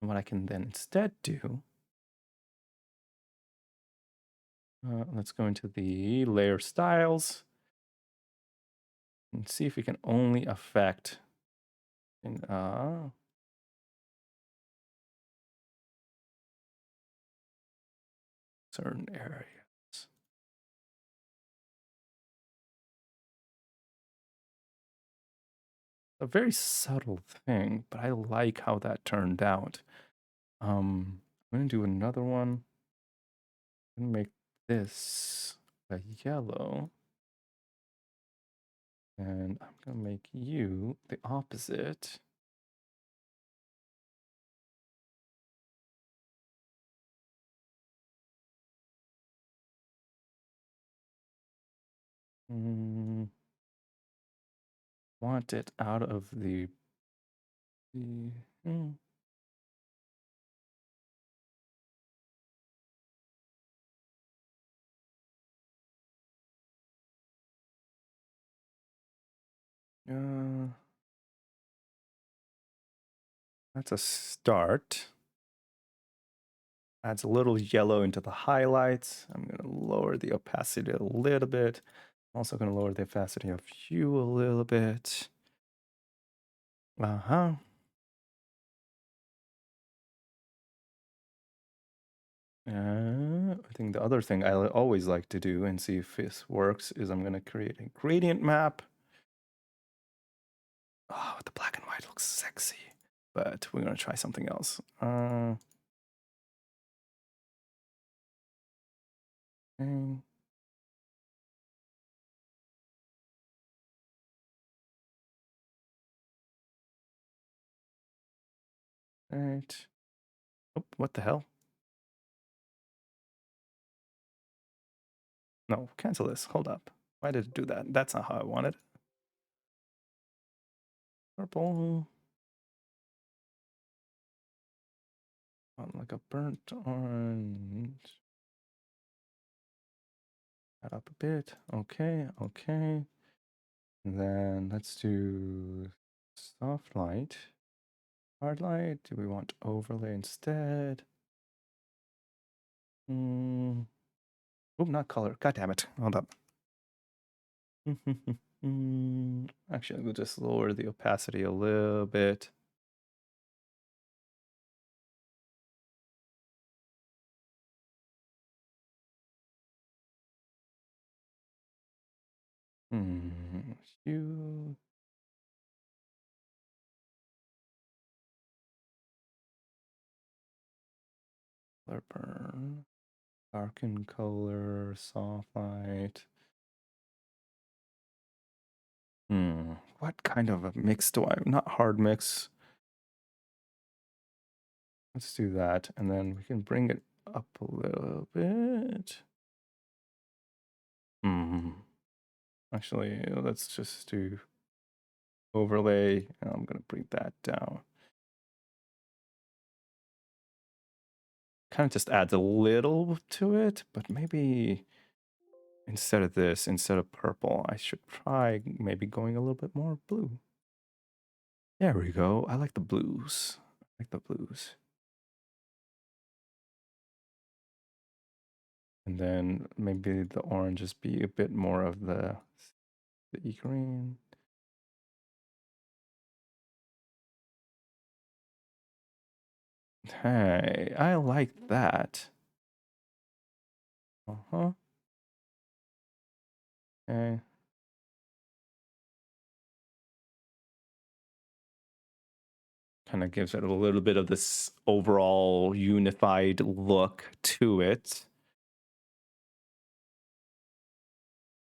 And what I can then instead do, let's go into the layer styles and see if we can only affect in certain areas. A very subtle thing, but I like how that turned out. I'm going to do another one. I'm going to make this a yellow. And I'm going to make you the opposite. Want it out of the That's a start. Adds a little yellow into the highlights. I'm going to lower the opacity a little bit. I'm also going to lower the opacity of hue a little bit. Uh-huh. I think the other thing I always like to do and see if this works is I'm going to create a gradient map. Oh, the black and white looks sexy, but we're going to try something else. Okay. Right. Oh, what the hell? No, cancel this. Hold up. Why did it do that? That's not how I wanted it. Purple. Like a burnt orange. Add up a bit. Okay, okay. And then let's do soft light. Hard light. Do we want overlay instead? Oh, not color. God damn it. Hold up. Actually, we'll just lower the opacity a little bit. Hue. Color burn. Darken color. Soft light. What kind of a mix do I... Not hard mix. Let's do that. And then we can bring it up a little bit. Actually, let's just do overlay. I'm going to bring that down. Kind of just adds a little to it, but maybe instead of this, instead of purple, I should try maybe going a little bit more blue. There we go. I like the blues. I like the blues. And then maybe the oranges be a bit more of the e-green. Hey, I like that. Okay. Kind of gives it a little bit of this overall unified look to it.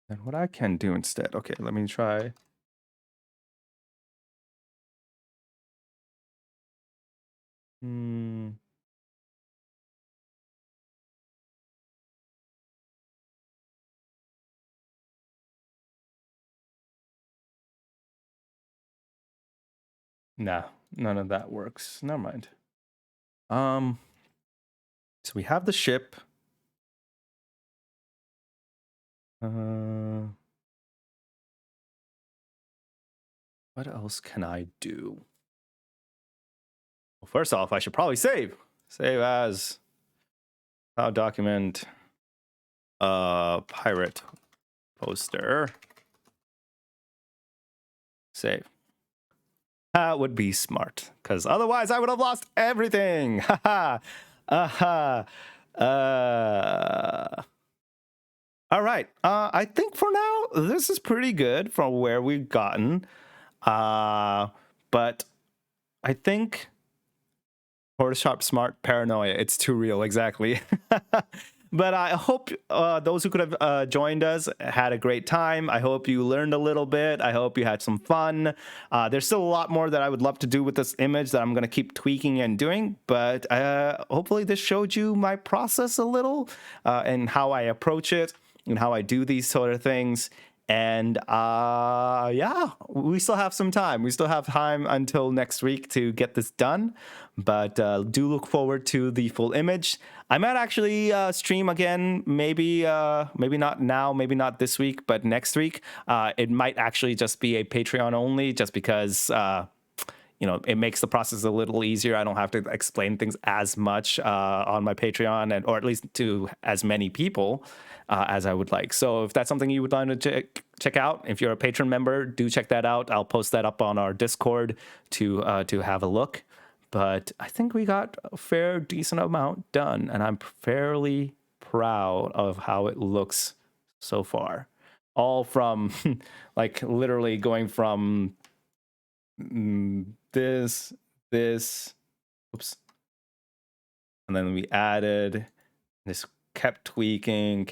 And what I can do instead, okay, let me try. Nah, none of that works. Never mind. So we have the ship. What else can I do? Well, first off, I should probably save. Save as document pirate poster. Save. That would be smart, because otherwise I would have lost everything. Haha. All right. I think for now, this is pretty good from where we've gotten. But I think Photoshop Smart Paranoia. It's too real, exactly. But I hope those who could have joined us had a great time. I hope you learned a little bit. I hope you had some fun. There's still a lot more that I would love to do with this image that I'm going to keep tweaking and doing. But hopefully this showed you my process a little and how I approach it and how I do these sort of things. And yeah, we still have some time. We still have time until next week to get this done. But do look forward to the full image. I might actually stream again. Maybe not now. Maybe not this week, but next week. It might actually just be a Patreon only, just because. It makes the process a little easier. I don't have to explain things as much on my Patreon, or at least to as many people as I would like. So if that's something you would like to check out, if you're a patron member, do check that out. I'll post that up on our Discord to have a look. But I think we got a fair decent amount done, and I'm fairly proud of how it looks so far. All from like literally going from this, oops. And then we added this, kept tweaking.